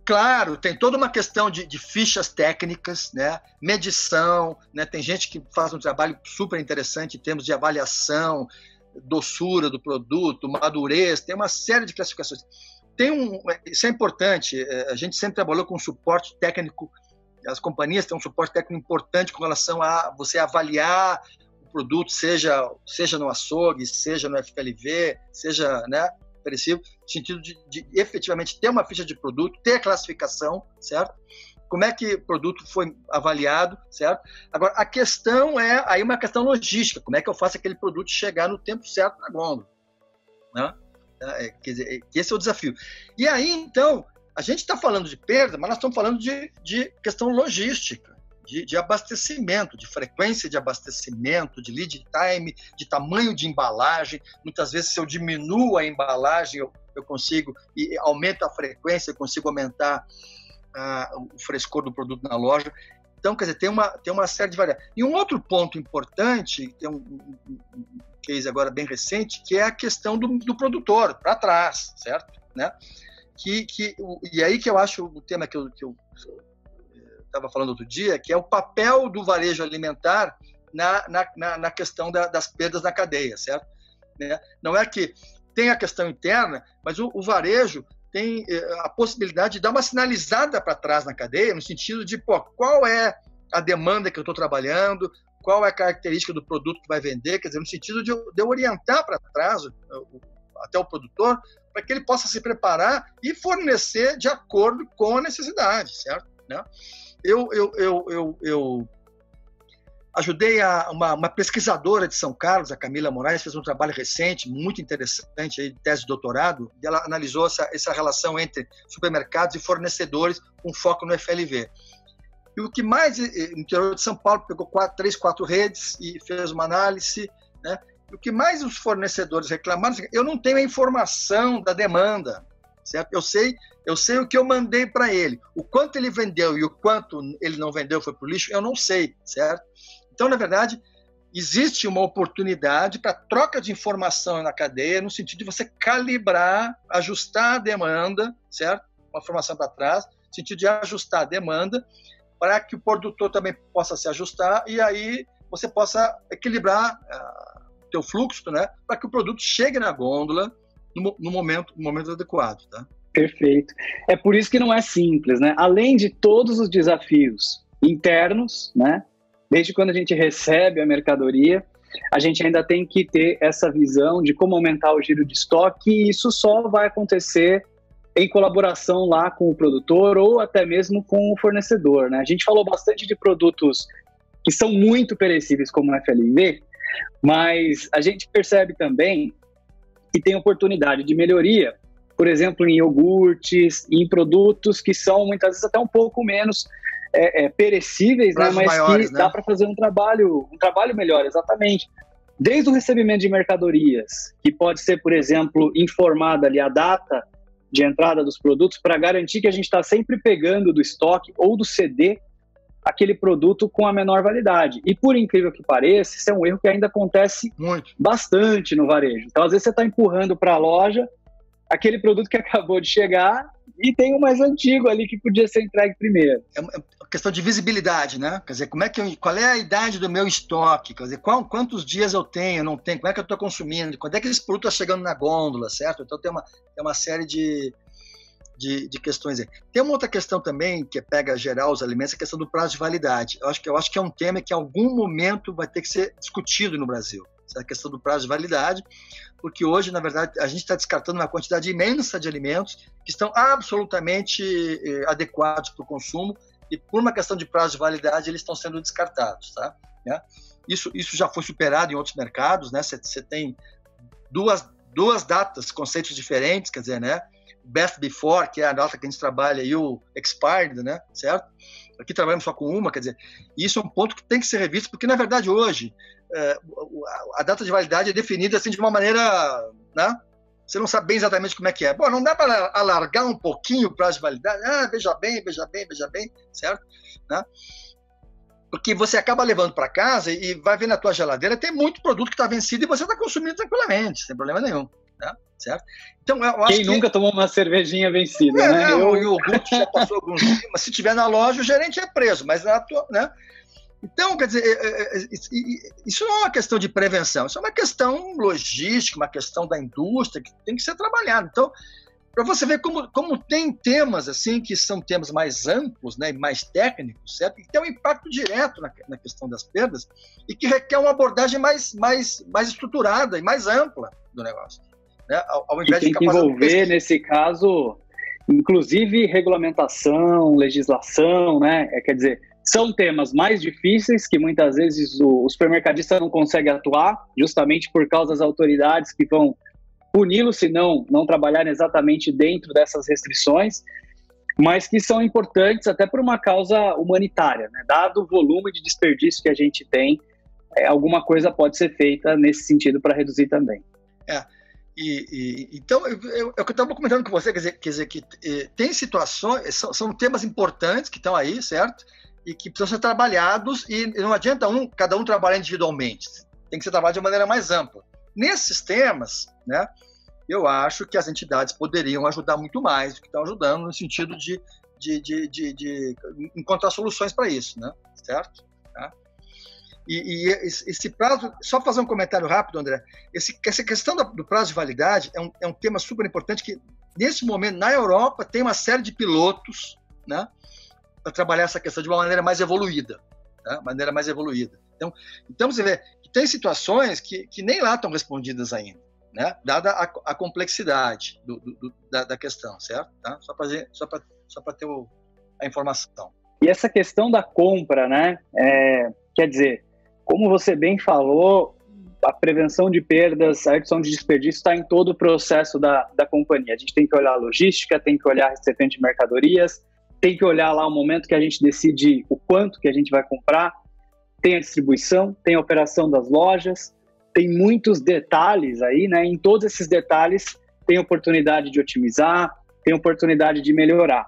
Claro, tem toda uma questão de fichas técnicas, né, medição, né, tem gente que faz um trabalho super interessante em termos de avaliação, doçura do produto, madurez, tem uma série de classificações. Isso é importante, a gente sempre trabalhou com suporte técnico, as companhias têm um suporte técnico importante com relação a você avaliar o produto, seja no açougue, seja no FLV, seja, né, perecível, no sentido de efetivamente ter uma ficha de produto, ter a classificação, certo? Como é que o produto foi avaliado, certo? Agora, a questão é aí uma questão logística, como é que eu faço aquele produto chegar no tempo certo na gôndola, né? Quer dizer, esse é o desafio. E aí, então, a gente está falando de perda, mas nós estamos falando de questão logística, de abastecimento, de frequência de abastecimento, de lead time, de tamanho de embalagem. Muitas vezes, se eu diminuo a embalagem, eu consigo, e aumento a frequência, eu consigo aumentar o frescor do produto na loja. Então, quer dizer, tem uma série de variáveis. E um outro ponto importante, tem um case agora bem recente, que é a questão do produtor, para trás, certo? Né? E aí que eu acho o tema que eu estava falando outro dia, que é o papel do varejo alimentar na questão das perdas na cadeia, certo? Né? Não é que tem a questão interna, mas o varejo tem a possibilidade de dar uma sinalizada para trás na cadeia, no sentido de, qual é a demanda que eu estou trabalhando, qual é a característica do produto que vai vender, quer dizer, no sentido de eu orientar para trás até o produtor, para que ele possa se preparar e fornecer de acordo com a necessidade, certo? Né? Eu ajudei uma pesquisadora de São Carlos, a Camila Moraes, fez um trabalho recente, muito interessante, aí, de tese de doutorado, e ela analisou essa relação entre supermercados e fornecedores com foco no FLV. E o que mais, no interior de São Paulo, pegou 3, 4 redes e fez uma análise, né? E o que mais os fornecedores reclamaram, eu não tenho a informação da demanda, certo? Eu sei o que eu mandei para ele, o quanto ele vendeu e o quanto ele não vendeu foi para o lixo, eu não sei, certo? Então, na verdade, existe uma oportunidade para troca de informação na cadeia, no sentido de você calibrar, ajustar a demanda, certo? Uma informação para trás, no sentido de ajustar a demanda, para que o produtor também possa se ajustar e aí você possa equilibrar o teu fluxo, né? Para que o produto chegue na gôndola no momento adequado, tá? Perfeito. É por isso que não é simples, né? Além de todos os desafios internos, né? Desde quando a gente recebe a mercadoria, a gente ainda tem que ter essa visão de como aumentar o giro de estoque, e isso só vai acontecer em colaboração lá com o produtor ou até mesmo com o fornecedor, né? A gente falou bastante de produtos que são muito perecíveis, como o FLV, mas a gente percebe também que tem oportunidade de melhoria por exemplo, em iogurtes, em produtos que são muitas vezes até um pouco menos perecíveis, né? Mas maiores, que dá para fazer um trabalho melhor, exatamente. Desde o recebimento de mercadorias, que pode ser, por exemplo, informada ali a data de entrada dos produtos para garantir que a gente está sempre pegando do estoque ou do CD aquele produto com a menor validade. E por incrível que pareça, isso é um erro que ainda acontece bastante no varejo. Então, às vezes você está empurrando para a loja aquele produto que acabou de chegar e tem o mais antigo ali que podia ser entregue primeiro. É uma questão de visibilidade, né? Quer dizer, qual é a idade do meu estoque? Quer dizer, quantos dias eu tenho, não tenho? Como é que eu estou consumindo? Quando é que esse produto está chegando na gôndola, certo? Então tem uma série de questões aí. Tem uma outra questão também que pega geral os alimentos, a questão do prazo de validade. Eu acho que é um tema que em algum momento vai ter que ser discutido no Brasil. A questão do prazo de validade, porque hoje, na verdade, a gente está descartando uma quantidade imensa de alimentos que estão absolutamente adequados para o consumo e por uma questão de prazo de validade eles estão sendo descartados, tá? Isso já foi superado em outros mercados, né? Você tem duas datas, conceitos diferentes, quer dizer, né? Best Before, que é a data que a gente trabalha, e o Expired, né? Certo? Aqui trabalhamos só com uma, quer dizer, isso é um ponto que tem que ser revisto, porque na verdade hoje a data de validade é definida assim de uma maneira, né? Você não sabe bem exatamente como é que é. Bom, não dá para alargar um pouquinho o prazo de validade? Veja bem, certo? Né? Porque você acaba levando para casa e vai ver na tua geladeira, tem muito produto que está vencido e você está consumindo tranquilamente, sem problema nenhum. Né? Certo? Então, eu acho Quem nunca tomou uma cervejinha vencida, né? O iogurte já passou alguns dias, mas se tiver na loja, o gerente é preso, mas na tua, né? Então, quer dizer, isso não é uma questão de prevenção, isso é uma questão logística, uma questão da indústria que tem que ser trabalhada. Então, para você ver como tem temas assim que são temas mais amplos, né, mais técnicos, certo? Que tem um impacto direto na questão das perdas e que requer uma abordagem mais estruturada e mais ampla do negócio. Né? Ao invés tem que envolver, nesse caso, inclusive regulamentação, legislação, né? Quer dizer, são temas mais difíceis que muitas vezes o supermercadista não consegue atuar, justamente por causa das autoridades que vão puni-lo se não trabalharem exatamente dentro dessas restrições, mas que são importantes até por uma causa humanitária, né? Dado o volume de desperdício que a gente tem, alguma coisa pode ser feita nesse sentido para reduzir também. Então, é o que eu estava comentando com você, quer dizer que tem situações, são temas importantes que estão aí, certo? E que precisam ser trabalhados e não adianta cada um trabalhar individualmente, tem que ser trabalhado de maneira mais ampla. Nesses temas, né, eu acho que as entidades poderiam ajudar muito mais do que estão ajudando no sentido de encontrar soluções para isso, né, certo? Tá? E esse prazo, só fazer um comentário rápido, André, essa questão do prazo de validade é um tema super importante que, nesse momento, na Europa, tem uma série de pilotos, né, para trabalhar essa questão de uma maneira mais evoluída. Tá? Então, você vê que tem situações que nem lá estão respondidas ainda, né? Dada a complexidade da questão, certo? Tá? Só para ter a informação. E essa questão da compra, né? Quer dizer, como você bem falou, a prevenção de perdas, a redução de desperdício está em todo o processo da companhia. A gente tem que olhar a logística, tem que olhar a recebimento de mercadorias, tem que olhar lá o momento que a gente decide o quanto que a gente vai comprar, tem a distribuição, tem a operação das lojas, tem muitos detalhes aí, né? Em todos esses detalhes tem oportunidade de otimizar, tem oportunidade de melhorar.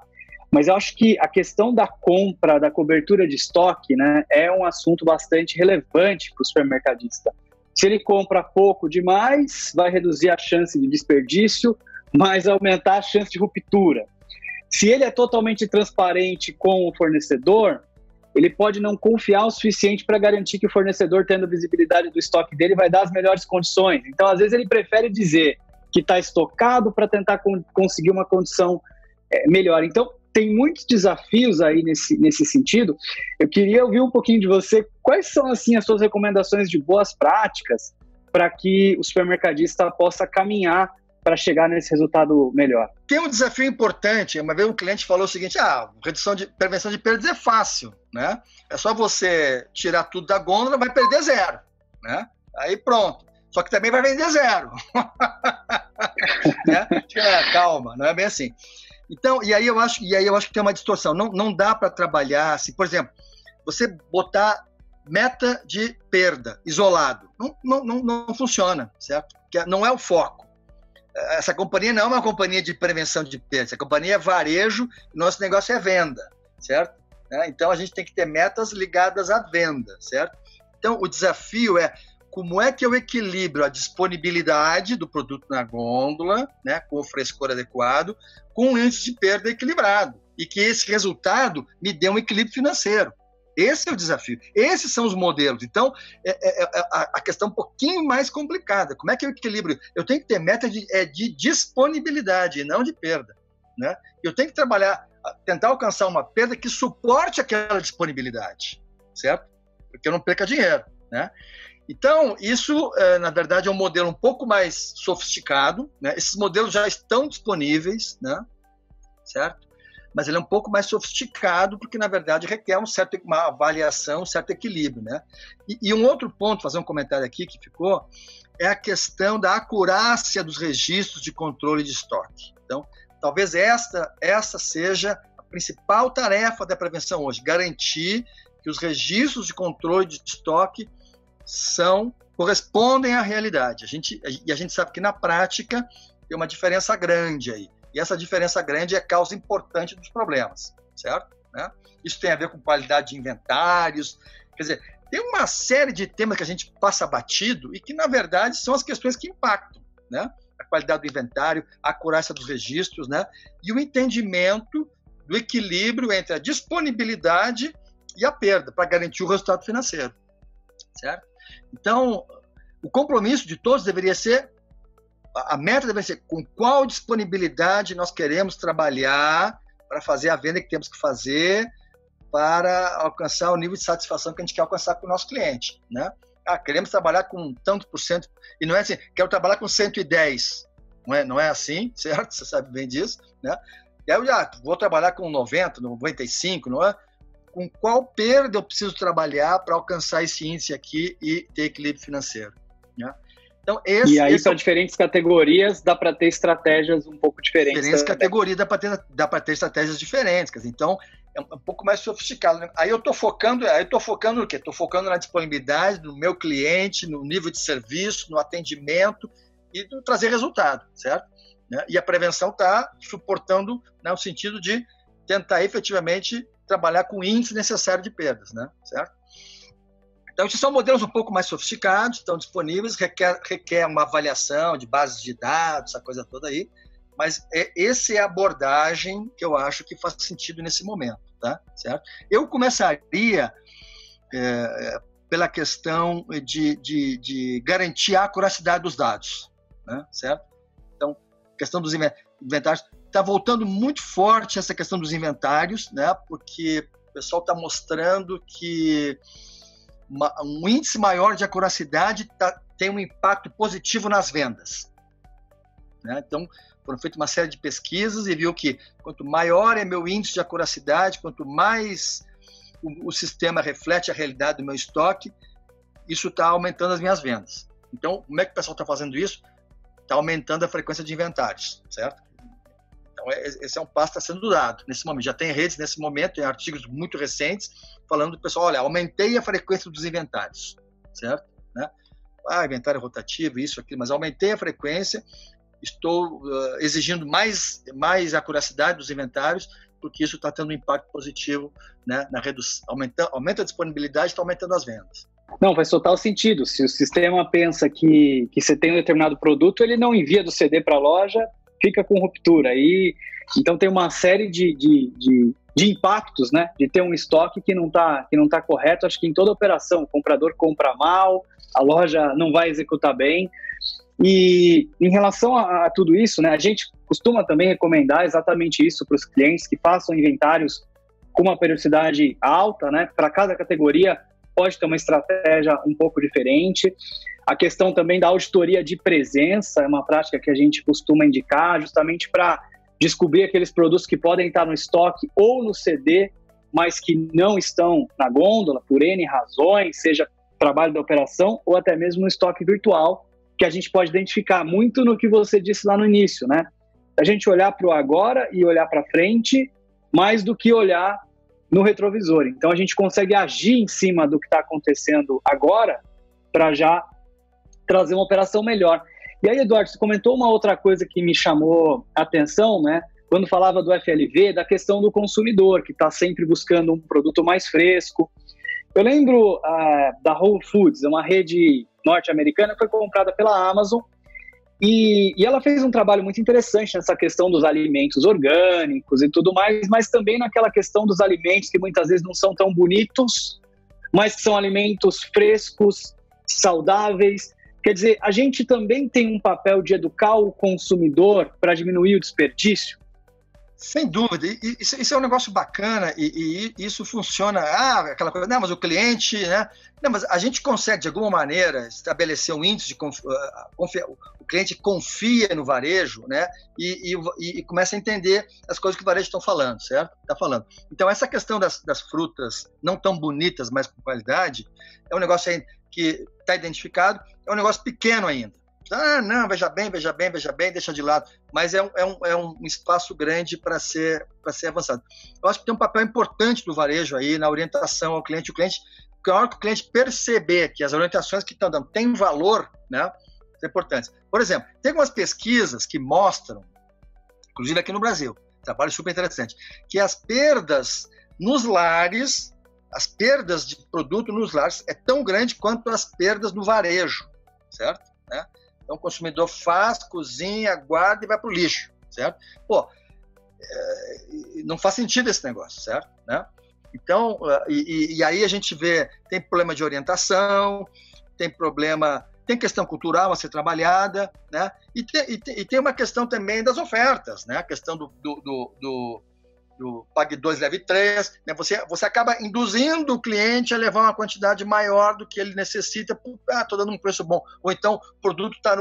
Mas eu acho que a questão da compra, da cobertura de estoque, né, é um assunto bastante relevante para o supermercadista. Se ele compra pouco demais, vai reduzir a chance de desperdício, mas aumentar a chance de ruptura. Se ele é totalmente transparente com o fornecedor, ele pode não confiar o suficiente para garantir que o fornecedor, tendo visibilidade do estoque dele, vai dar as melhores condições. Então, às vezes, ele prefere dizer que está estocado para tentar conseguir uma condição melhor. Então, tem muitos desafios aí nesse sentido. Eu queria ouvir um pouquinho de você. Quais são, assim, as suas recomendações de boas práticas para que o supermercadista possa caminhar para chegar nesse resultado melhor? Tem um desafio importante. Uma vez um cliente falou o seguinte: prevenção de perdas é fácil, né? É só você tirar tudo da gôndola, vai perder zero, né? Aí pronto. Só que também vai vender zero. né? Calma, não é bem assim. Então, e aí eu acho que tem uma distorção. Não dá para trabalhar assim, por exemplo, você botar meta de perda isolado, não funciona, certo? Porque não é o foco. Essa companhia não é uma companhia de prevenção de perda, essa companhia é varejo, nosso negócio é venda, certo? Então a gente tem que ter metas ligadas à venda, certo? Então o desafio é como é que eu equilibro a disponibilidade do produto na gôndola, né, com o frescor adequado, com um índice de perda equilibrado, e que esse resultado me dê um equilíbrio financeiro. Esse é o desafio. Esses são os modelos. Então, a questão é um pouquinho mais complicada. Como é que eu equilibro? Eu tenho que ter meta de disponibilidade e não de perda, né? Eu tenho que tentar alcançar uma perda que suporte aquela disponibilidade, certo? Porque eu não perca dinheiro, né? Então, isso, na verdade, é um modelo um pouco mais sofisticado, né? Esses modelos já estão disponíveis, né? Certo? Mas ele é um pouco mais sofisticado porque, na verdade, requer uma avaliação, um certo equilíbrio, né? E um outro ponto, fazer um comentário aqui que ficou, é a questão da acurácia dos registros de controle de estoque. Então, talvez essa seja a principal tarefa da prevenção hoje, garantir que os registros de controle de estoque correspondem à realidade. A gente sabe que, na prática, tem uma diferença grande aí. E essa diferença grande é causa importante dos problemas, certo? Né? Isso tem a ver com qualidade de inventários, quer dizer, tem uma série de temas que a gente passa batido e que, na verdade, são as questões que impactam, né? A qualidade do inventário, a acurácia dos registros, né? E o entendimento do equilíbrio entre a disponibilidade e a perda, para garantir o resultado financeiro, certo? Então, o compromisso de todos deveria ser, a meta deve ser com qual disponibilidade nós queremos trabalhar para fazer a venda que temos que fazer para alcançar o nível de satisfação que a gente quer alcançar com o nosso cliente, né? Queremos trabalhar com tanto por cento, e não é assim, quero trabalhar com 110, não é assim, certo? Você sabe bem disso, né? Eu vou trabalhar com 90, 95, não é? Com qual perda eu preciso trabalhar para alcançar esse índice aqui e ter equilíbrio financeiro, né? Então, para diferentes categorias dá para ter estratégias um pouco diferentes. Diferentes categorias dá para ter estratégias diferentes. Quer dizer, então, é um pouco mais sofisticado, né? Aí eu estou focando no quê? Estou focando na disponibilidade do meu cliente, no nível de serviço, no atendimento e no trazer resultado, certo? Né? E a prevenção está suportando, né, no sentido de tentar efetivamente trabalhar com o índice necessário de perdas, né? Certo? Então, esses são modelos um pouco mais sofisticados, estão disponíveis, requer uma avaliação de bases de dados, essa coisa toda aí, mas essa é a abordagem que eu acho que faz sentido nesse momento, tá? Certo? Eu começaria pela questão de garantir a acuracidade dos dados, né? Certo? Então, a questão dos inventários, está voltando muito forte essa questão dos inventários, né? Porque o pessoal está mostrando que um índice maior de acuracidade tem um impacto positivo nas vendas, né? Então, foram feitas uma série de pesquisas e viu que quanto maior é meu índice de acuracidade, quanto mais o sistema reflete a realidade do meu estoque, isso está aumentando as minhas vendas. Então, como é que o pessoal está fazendo isso? Está aumentando a frequência de inventários, certo? Então, esse é um passo que está sendo dado nesse momento. Já tem redes nesse momento, tem artigos muito recentes falando do pessoal, olha, aumentei a frequência dos inventários, certo? Né? Inventário rotativo, isso, aquilo, mas aumentei a frequência, estou exigindo mais acuracidade dos inventários, porque isso está tendo um impacto positivo, né, na redução, aumenta a disponibilidade, está aumentando as vendas. Não, faz total sentido. Se o sistema pensa que você tem um determinado produto, ele não envia do CD para a loja, fica com ruptura. Então tem uma série de impactos, né? De ter um estoque que não tá correto. Acho que em toda operação, o comprador compra mal, a loja não vai executar bem. E em relação a tudo isso, né, a gente costuma também recomendar exatamente isso para os clientes, que façam inventários com uma periodicidade alta, né? Para cada categoria pode ter uma estratégia um pouco diferente. A questão também da auditoria de presença é uma prática que a gente costuma indicar justamente para descobrir aqueles produtos que podem estar no estoque ou no CD, mas que não estão na gôndola por N razões, seja trabalho da operação ou até mesmo no estoque virtual, que a gente pode identificar muito no que você disse lá no início, né? A gente olhar para o agora e olhar para frente, mais do que olhar no retrovisor. Então a gente consegue agir em cima do que está acontecendo agora para já trazer uma operação melhor. E aí, Eduardo, você comentou uma outra coisa que me chamou a atenção, né? Quando falava do FLV, da questão do consumidor, que está sempre buscando um produto mais fresco. Eu lembro da Whole Foods, uma rede norte-americana que foi comprada pela Amazon, e ela fez um trabalho muito interessante nessa questão dos alimentos orgânicos e tudo mais, mas também naquela questão dos alimentos que muitas vezes não são tão bonitos, mas que são alimentos frescos, saudáveis. Quer dizer, a gente também tem um papel de educar o consumidor para diminuir o desperdício? Sem dúvida, isso é um negócio bacana e isso funciona, aquela coisa, não, mas o cliente, né? Não, mas a gente consegue de alguma maneira estabelecer um índice de o cliente confia no varejo, né? E começa a entender as coisas que o varejo estão falando, certo? Tá falando. Então essa questão das frutas não tão bonitas, mas com qualidade, é um negócio aí que está identificado, é um negócio pequeno ainda. Não, veja bem, deixa de lado. Mas é um espaço grande para ser avançado. Eu acho que tem um papel importante do varejo aí na orientação ao cliente. Na hora que o cliente perceber que as orientações que estão dando têm valor, né, são importantes. Por exemplo, tem algumas pesquisas que mostram, inclusive aqui no Brasil, trabalho super interessante, que as perdas nos lares, as perdas de produto nos lares é tão grande quanto as perdas no varejo, certo? Né? Então, o consumidor faz, cozinha, guarda e vai para o lixo, certo? Pô, não faz sentido esse negócio, certo? Né? Então, e aí a gente vê, tem problema de orientação, tem questão cultural a ser trabalhada, né? E tem uma questão também das ofertas, né? A questão do pague 2, leve 3, né? Você acaba induzindo o cliente a levar uma quantidade maior do que ele necessita, estou dando um preço bom, ou então o produto está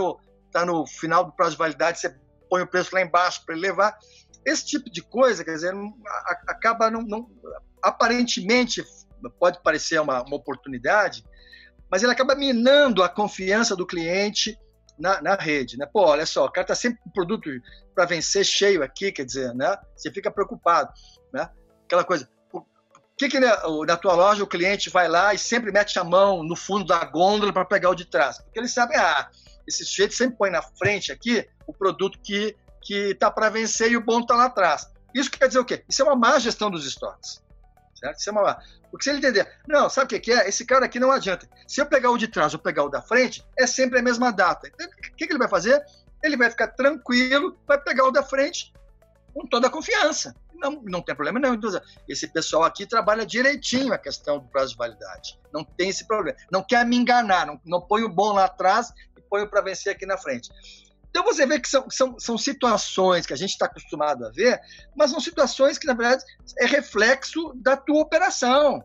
no final do prazo de validade, você põe o preço lá embaixo para ele levar. Esse tipo de coisa, quer dizer, acaba aparentemente pode parecer uma oportunidade, mas ele acaba minando a confiança do cliente na rede, né? Pô, olha só, o cara está sempre com produto para vencer cheio aqui, quer dizer, né? Você fica preocupado, né? Aquela coisa, por que na tua loja o cliente vai lá e sempre mete a mão no fundo da gôndola para pegar o de trás? Porque ele sabe, esse sujeito sempre põe na frente aqui o produto que está para vencer e o bom está lá atrás. Isso quer dizer o quê? Isso é uma má gestão dos estoques, certo? Isso é uma... Porque se ele entender, não, sabe o que é? Esse cara aqui não adianta. Se eu pegar o de trás ou pegar o da frente, é sempre a mesma data. Então, o que ele vai fazer? Ele vai ficar tranquilo, vai pegar o da frente com toda a confiança. Não tem problema não. Então, esse pessoal aqui trabalha direitinho a questão do prazo de validade. Não tem esse problema. Não quer me enganar, não põe o bom lá atrás e põe o para vencer aqui na frente. Então você vê que são situações que a gente está acostumado a ver, mas são situações que, na verdade, é reflexo da tua operação,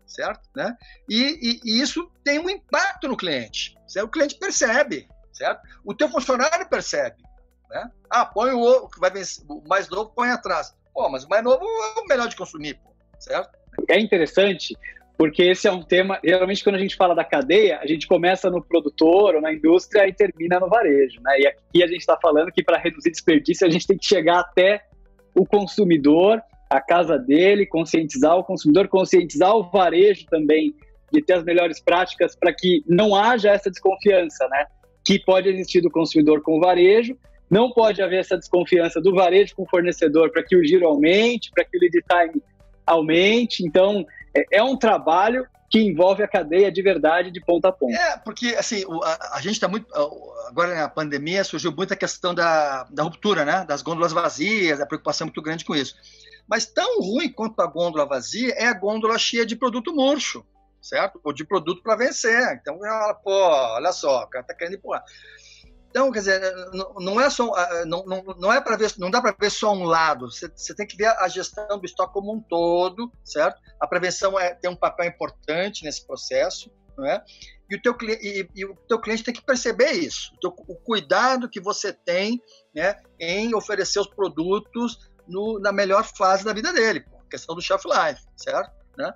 certo? Né? E isso tem um impacto no cliente, certo? O cliente percebe, certo? O teu funcionário percebe, né? Põe o que vai vencer, o mais novo põe atrás. Pô, mas o mais novo é o melhor de consumir, certo? É interessante, porque esse é um tema, geralmente quando a gente fala da cadeia, a gente começa no produtor ou na indústria e termina no varejo, né? E aqui a gente está falando que para reduzir desperdício a gente tem que chegar até o consumidor, a casa dele, conscientizar o consumidor, conscientizar o varejo também de ter as melhores práticas para que não haja essa desconfiança, né? Que pode existir do consumidor com o varejo, não pode haver essa desconfiança do varejo com o fornecedor para que o giro aumente, para que o lead time aumente. Então, é um trabalho que envolve a cadeia de verdade, de ponta a ponta. Porque assim, a gente está muito... Agora, na pandemia, surgiu muita questão da ruptura, né? Das gôndolas vazias, a preocupação muito grande com isso. Mas tão ruim quanto a gôndola vazia é a gôndola cheia de produto murcho, certo? Ou de produto para vencer. Então, olha só, o cara está querendo empurrar. Então, quer dizer, não é só, não é para ver, não dá para ver só um lado. Você tem que ver a gestão do estoque como um todo, certo? A prevenção tem um papel importante nesse processo, não é? E o teu cliente tem que perceber isso, o cuidado que você tem, né, em oferecer os produtos na melhor fase da vida dele, a questão do shelf life, certo? né?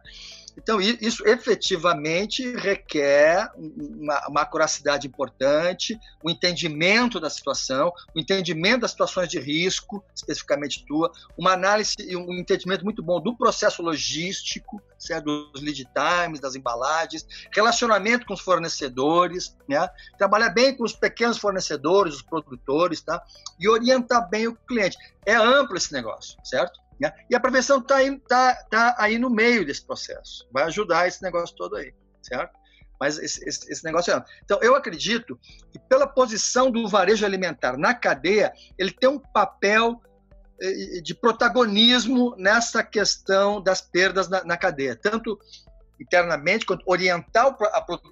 Então, isso efetivamente requer uma acuracidade importante, um entendimento da situação, um entendimento das situações de risco, especificamente tua, uma análise e um entendimento muito bom do processo logístico, certo? Dos lead times, das embalagens, relacionamento com os fornecedores, né? Trabalhar bem com os pequenos fornecedores, os produtores, tá? E orientar bem o cliente. É amplo esse negócio, certo? Né? E a prevenção está aí no meio desse processo, vai ajudar esse negócio todo aí, certo? Mas esse negócio é... Então, eu acredito que pela posição do varejo alimentar na cadeia, ele tem um papel de protagonismo nessa questão das perdas na cadeia, tanto internamente, quanto orientar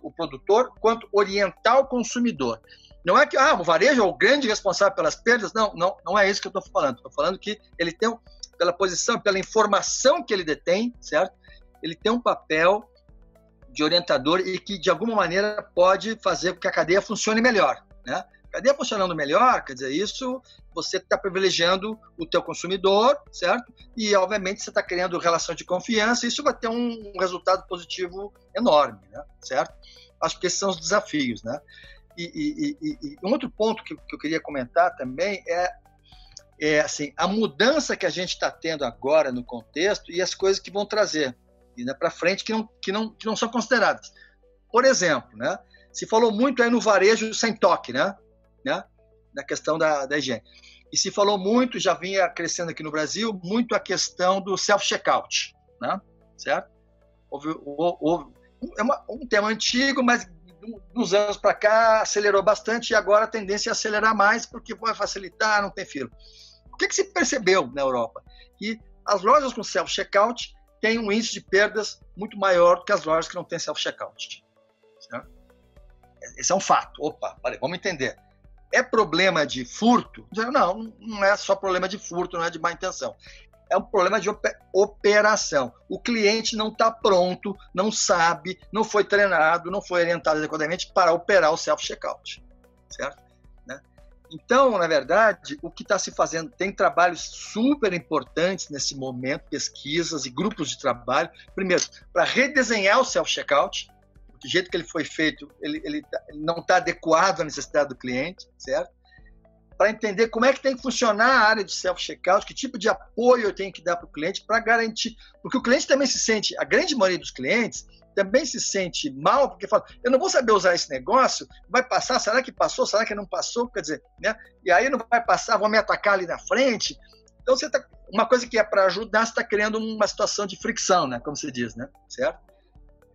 o produtor, quanto orientar o consumidor. Não é que o varejo é o grande responsável pelas perdas, não é isso que eu estou falando. Estou falando que ele tem, pela posição, pela informação que ele detém, certo? Ele tem um papel de orientador e que, de alguma maneira, pode fazer com que a cadeia funcione melhor, né? A cadeia funcionando melhor, quer dizer, isso você está privilegiando o teu consumidor, certo? E, obviamente, você está criando relação de confiança e isso vai ter um resultado positivo enorme, né? Certo? Acho que esses são os desafios, né? E um outro ponto que eu queria comentar também é assim, a mudança que a gente está tendo agora no contexto e as coisas que vão trazer para frente que não são consideradas. Por exemplo, né, se falou muito aí no varejo sem toque, né, na questão da higiene. E se falou muito, já vinha crescendo aqui no Brasil, muito a questão do self-checkout, né, certo? É um tema antigo, mas dos anos para cá acelerou bastante e agora a tendência é acelerar mais porque vai facilitar, não tem fila. O que se percebeu na Europa? Que as lojas com self-checkout têm um índice de perdas muito maior do que as lojas que não têm self-checkout. Esse é um fato. Opa, vamos entender. É problema de furto? Não é só problema de furto, não é de má intenção. É um problema de operação. O cliente não está pronto, não sabe, não foi treinado, não foi orientado adequadamente para operar o self-checkout, certo? Né? Então, na verdade, o que está se fazendo, tem trabalhos super importantes nesse momento, pesquisas e grupos de trabalho, primeiro, para redesenhar o self-checkout, do jeito que ele foi feito, ele não está adequado à necessidade do cliente, certo? Para entender como é que tem que funcionar a área de self-checkout, que tipo de apoio eu tenho que dar para o cliente para garantir, porque o cliente também se sente, a grande maioria dos clientes também se sente mal, porque fala, eu não vou saber usar esse negócio, vai passar, será que passou, será que não passou, quer dizer, né? E aí não vai passar, vão me atacar ali na frente. Então, uma coisa que é para ajudar, você está criando uma situação de fricção, né? Como se diz, né? Certo?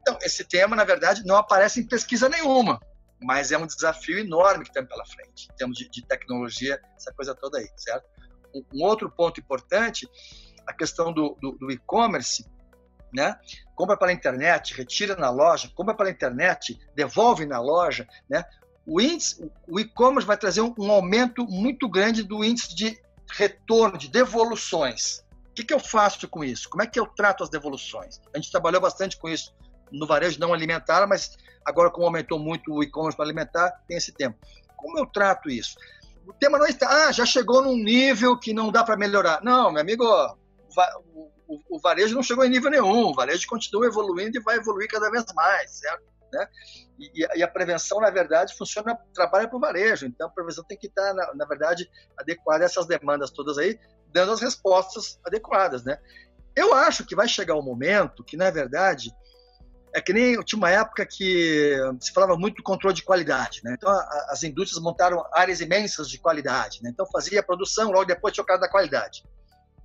Então, esse tema, na verdade, não aparece em pesquisa nenhuma, mas é um desafio enorme que tem pela frente, em termos de tecnologia, essa coisa toda aí, certo? Um outro ponto importante, a questão do e-commerce, né? Compra pela internet, retira na loja, compra pela internet, devolve na loja, né? O e-commerce vai trazer um aumento muito grande do índice de retorno, de devoluções. O que eu faço com isso? Como é que eu trato as devoluções? A gente trabalhou bastante com isso no varejo não alimentar, mas agora, como aumentou muito o e-commerce para alimentar, tem esse tema. Como eu trato isso? O tema não está, já chegou num nível que não dá para melhorar. Não, meu amigo, o varejo não chegou em nível nenhum. O varejo continua evoluindo e vai evoluir cada vez mais, certo? Né? E a prevenção, na verdade, trabalha para o varejo. Então, a prevenção tem que estar, na verdade, adequada a essas demandas todas aí, dando as respostas adequadas, né? Eu acho que vai chegar um momento que, na verdade, é que nem tinha uma época que se falava muito do controle de qualidade, né? Então, as indústrias montaram áreas imensas de qualidade, né? Então, fazia a produção, logo depois tinha o caso da qualidade.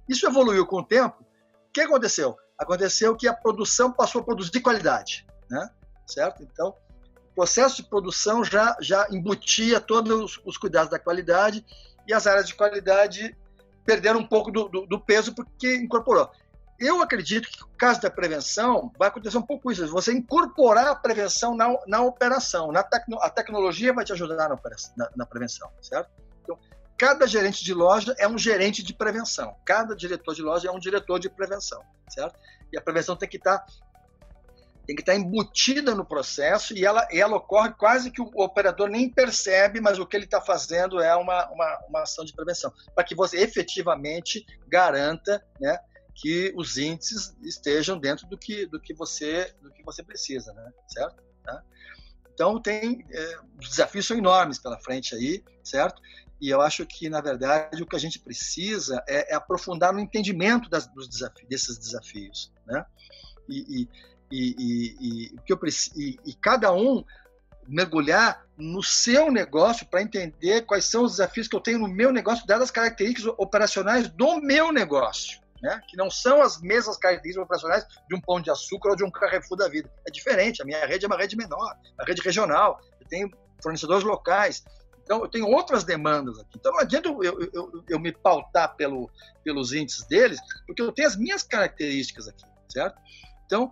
Isso evoluiu com o tempo. O que aconteceu? Aconteceu que a produção passou a produzir qualidade, né? Certo? Então, o processo de produção já embutia todos os cuidados da qualidade e as áreas de qualidade perderam um pouco do peso porque incorporou. Eu acredito que, no caso da prevenção, vai acontecer um pouco isso. Você incorporar a prevenção na operação. A tecnologia vai te ajudar na prevenção, certo? Então, cada gerente de loja é um gerente de prevenção. Cada diretor de loja é um diretor de prevenção, certo? E a prevenção tem que estar embutida no processo e ela ocorre quase que o operador nem percebe, mas o que ele está fazendo é uma ação de prevenção, para que você efetivamente garanta, né, que os índices estejam dentro do que você precisa, né? Certo? Tá? Então, os desafios são enormes pela frente aí, certo? E eu acho que, na verdade, o que a gente precisa é aprofundar no entendimento desses desafios, né? E cada um mergulhar no seu negócio para entender quais são os desafios que eu tenho no meu negócio, dadas as características operacionais do meu negócio, né? Que não são as mesmas características operacionais de um Pão de Açúcar ou de um Carrefour da vida. É diferente, a minha rede é uma rede menor, uma rede regional, eu tenho fornecedores locais, então eu tenho outras demandas aqui. Então não adianta eu me pautar pelos índices deles, porque eu tenho as minhas características aqui, certo? Então,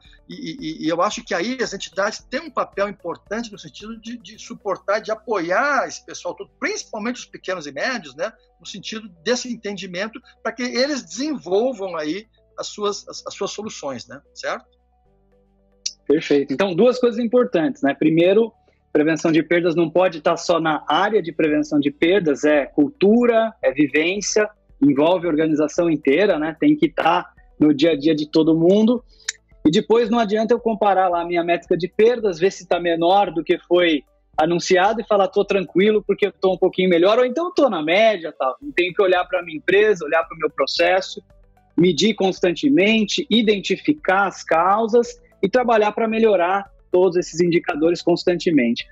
eu acho que aí as entidades têm um papel importante no sentido de suportar, de apoiar esse pessoal todo, principalmente os pequenos e médios, né, no sentido desse entendimento, para que eles desenvolvam aí as suas soluções, né, certo? Perfeito. Então, duas coisas importantes, né? Primeiro, prevenção de perdas não pode estar só na área de prevenção de perdas, é cultura, é vivência, envolve a organização inteira, né? Tem que estar no dia a dia de todo mundo. E depois não adianta eu comparar lá a minha métrica de perdas, ver se está menor do que foi anunciado e falar, estou tranquilo porque eu estou um pouquinho melhor, ou então estou na média, tal. Eu tenho que olhar para a minha empresa, olhar para o meu processo, medir constantemente, identificar as causas e trabalhar para melhorar todos esses indicadores constantemente.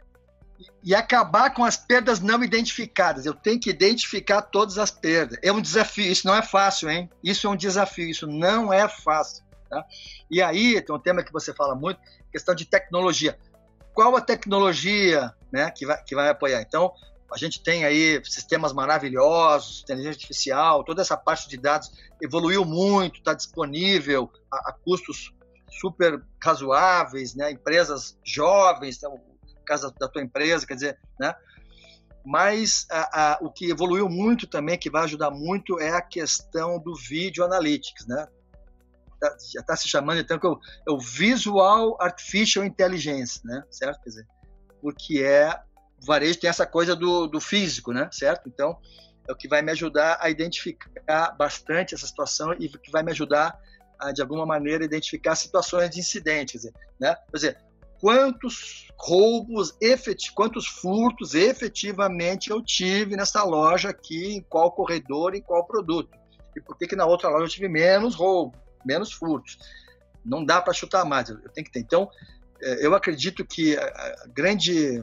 E acabar com as perdas não identificadas. Eu tenho que identificar todas as perdas. É um desafio, isso não é fácil, hein? Isso é um desafio, isso não é fácil. Tá? E aí tem um tema que você fala muito, questão de tecnologia. Qual a tecnologia, né, que vai apoiar? Então, a gente tem aí sistemas maravilhosos, inteligência artificial, toda essa parte de dados evoluiu muito, está disponível a custos super razoáveis, né? Empresas jovens, no caso da tua empresa, quer dizer, né? Mas o que evoluiu muito também, que vai ajudar muito, é a questão do Video Analytics, né? Já está se chamando, então, que é o Visual Artificial Intelligence, né? Certo? Quer dizer, porque o varejo tem essa coisa do físico, né? Certo? Então, é o que vai me ajudar a identificar bastante essa situação e que vai me ajudar a, de alguma maneira, identificar situações de incidente, quer dizer, né? Quer dizer, quantos roubos, quantos furtos efetivamente eu tive nessa loja aqui, em qual corredor, em qual produto. E por que na outra loja eu tive menos roubo, menos furtos? Não dá para chutar mais, eu tenho que ter. Então, eu acredito que a grande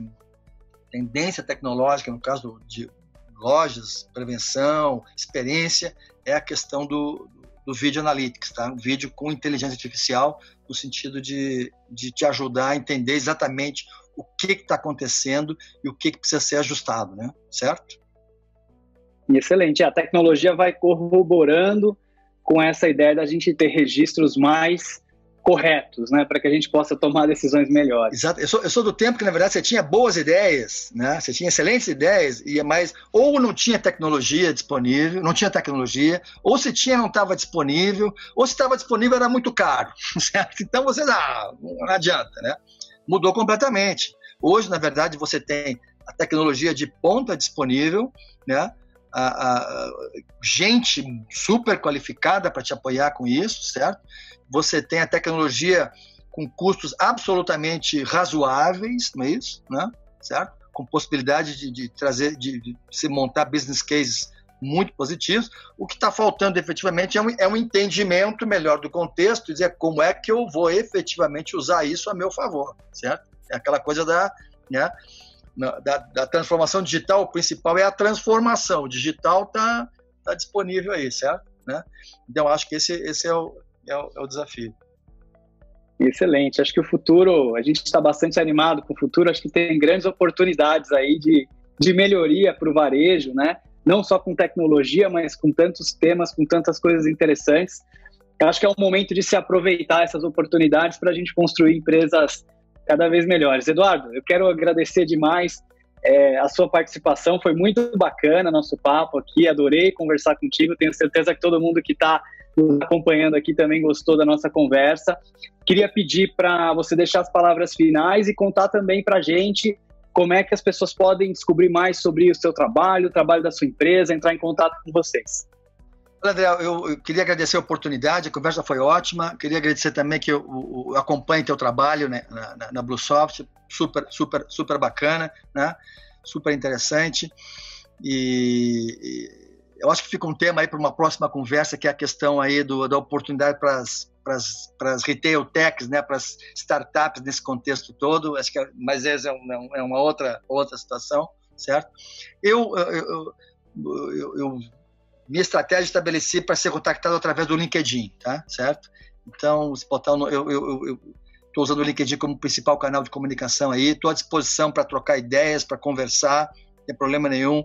tendência tecnológica, no caso de lojas, prevenção, experiência, é a questão do Video Analytics, tá? Um vídeo com inteligência artificial, no sentido de te ajudar a entender exatamente o que está acontecendo e o que precisa ser ajustado, né? Certo? Excelente. A tecnologia vai corroborando com essa ideia da gente ter registros mais corretos, né, para que a gente possa tomar decisões melhores. Exato. Eu sou do tempo que, na verdade, você tinha boas ideias, né? Você tinha excelentes ideias, mas ou não tinha tecnologia disponível, não tinha tecnologia, ou se tinha, não estava disponível, ou se estava disponível, era muito caro, certo? Então, você não adianta, né? Mudou completamente. Hoje, na verdade, você tem a tecnologia de ponta disponível, né? Gente super qualificada para te apoiar com isso, certo? Você tem a tecnologia com custos absolutamente razoáveis, não é isso? Né? Certo? Com possibilidade de se montar business cases muito positivos. O que está faltando efetivamente é um entendimento melhor do contexto e dizer como é que eu vou efetivamente usar isso a meu favor, certo? É aquela coisa da transformação digital. O principal é a transformação. O digital está disponível aí, certo? Né? Então, acho que esse é o desafio. Excelente. Acho que o futuro, a gente está bastante animado com o futuro, acho que tem grandes oportunidades aí de melhoria para o varejo, né? Não só com tecnologia, mas com tantos temas, com tantas coisas interessantes. Eu acho que é um momento de se aproveitar essas oportunidades para a gente construir empresas cada vez melhores. Eduardo, eu quero agradecer demais a sua participação, foi muito bacana nosso papo aqui, adorei conversar contigo, tenho certeza que todo mundo que está nos acompanhando aqui também gostou da nossa conversa. Queria pedir para você deixar as palavras finais e contar também para a gente como é que as pessoas podem descobrir mais sobre o seu trabalho, o trabalho da sua empresa, entrar em contato com vocês. André, eu queria agradecer a oportunidade, a conversa foi ótima. Queria agradecer também que eu acompanho teu trabalho, né, na BlueSoft, super bacana, né? Super interessante. E eu acho que fica um tema aí para uma próxima conversa, que é a questão aí da oportunidade para as retail techs, né, para as startups nesse contexto todo. Acho que, mas essa é uma outra situação, certo? Minha estratégia estabeleci para ser contactado através do LinkedIn, tá? Certo? Então, eu estou usando o LinkedIn como principal canal de comunicação aí, estou à disposição para trocar ideias, para conversar, não tem problema nenhum.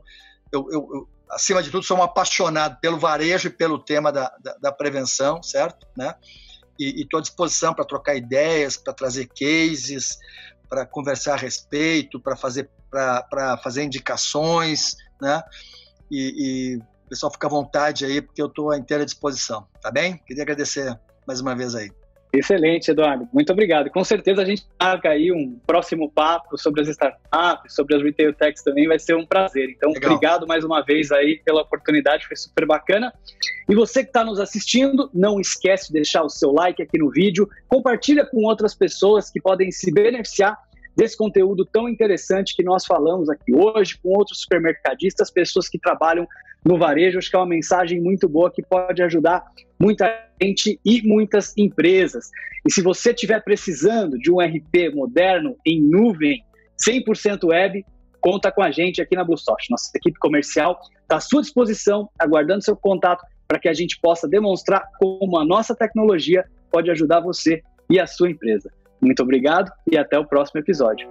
Acima de tudo, sou um apaixonado pelo varejo e pelo tema da prevenção, certo? Né? E estou à disposição para trocar ideias, para trazer cases, para conversar a respeito, para fazer indicações, né? E o pessoal fica à vontade aí, porque eu estou à inteira disposição, tá bem? Queria agradecer mais uma vez aí. Excelente, Eduardo. Muito obrigado. Com certeza a gente marca aí um próximo papo sobre as startups, sobre as retail techs também, vai ser um prazer. Então, legal. Obrigado mais uma vez aí pela oportunidade, foi super bacana. E você que está nos assistindo, não esquece de deixar o seu like aqui no vídeo, compartilha com outras pessoas que podem se beneficiar desse conteúdo tão interessante que nós falamos aqui hoje, com outros supermercadistas, pessoas que trabalham no varejo. Acho que é uma mensagem muito boa que pode ajudar muita gente e muitas empresas. E se você estiver precisando de um RP moderno em nuvem, 100% web, conta com a gente aqui na BlueSoft. Nossa equipe comercial está à sua disposição, aguardando seu contato para que a gente possa demonstrar como a nossa tecnologia pode ajudar você e a sua empresa. Muito obrigado e até o próximo episódio.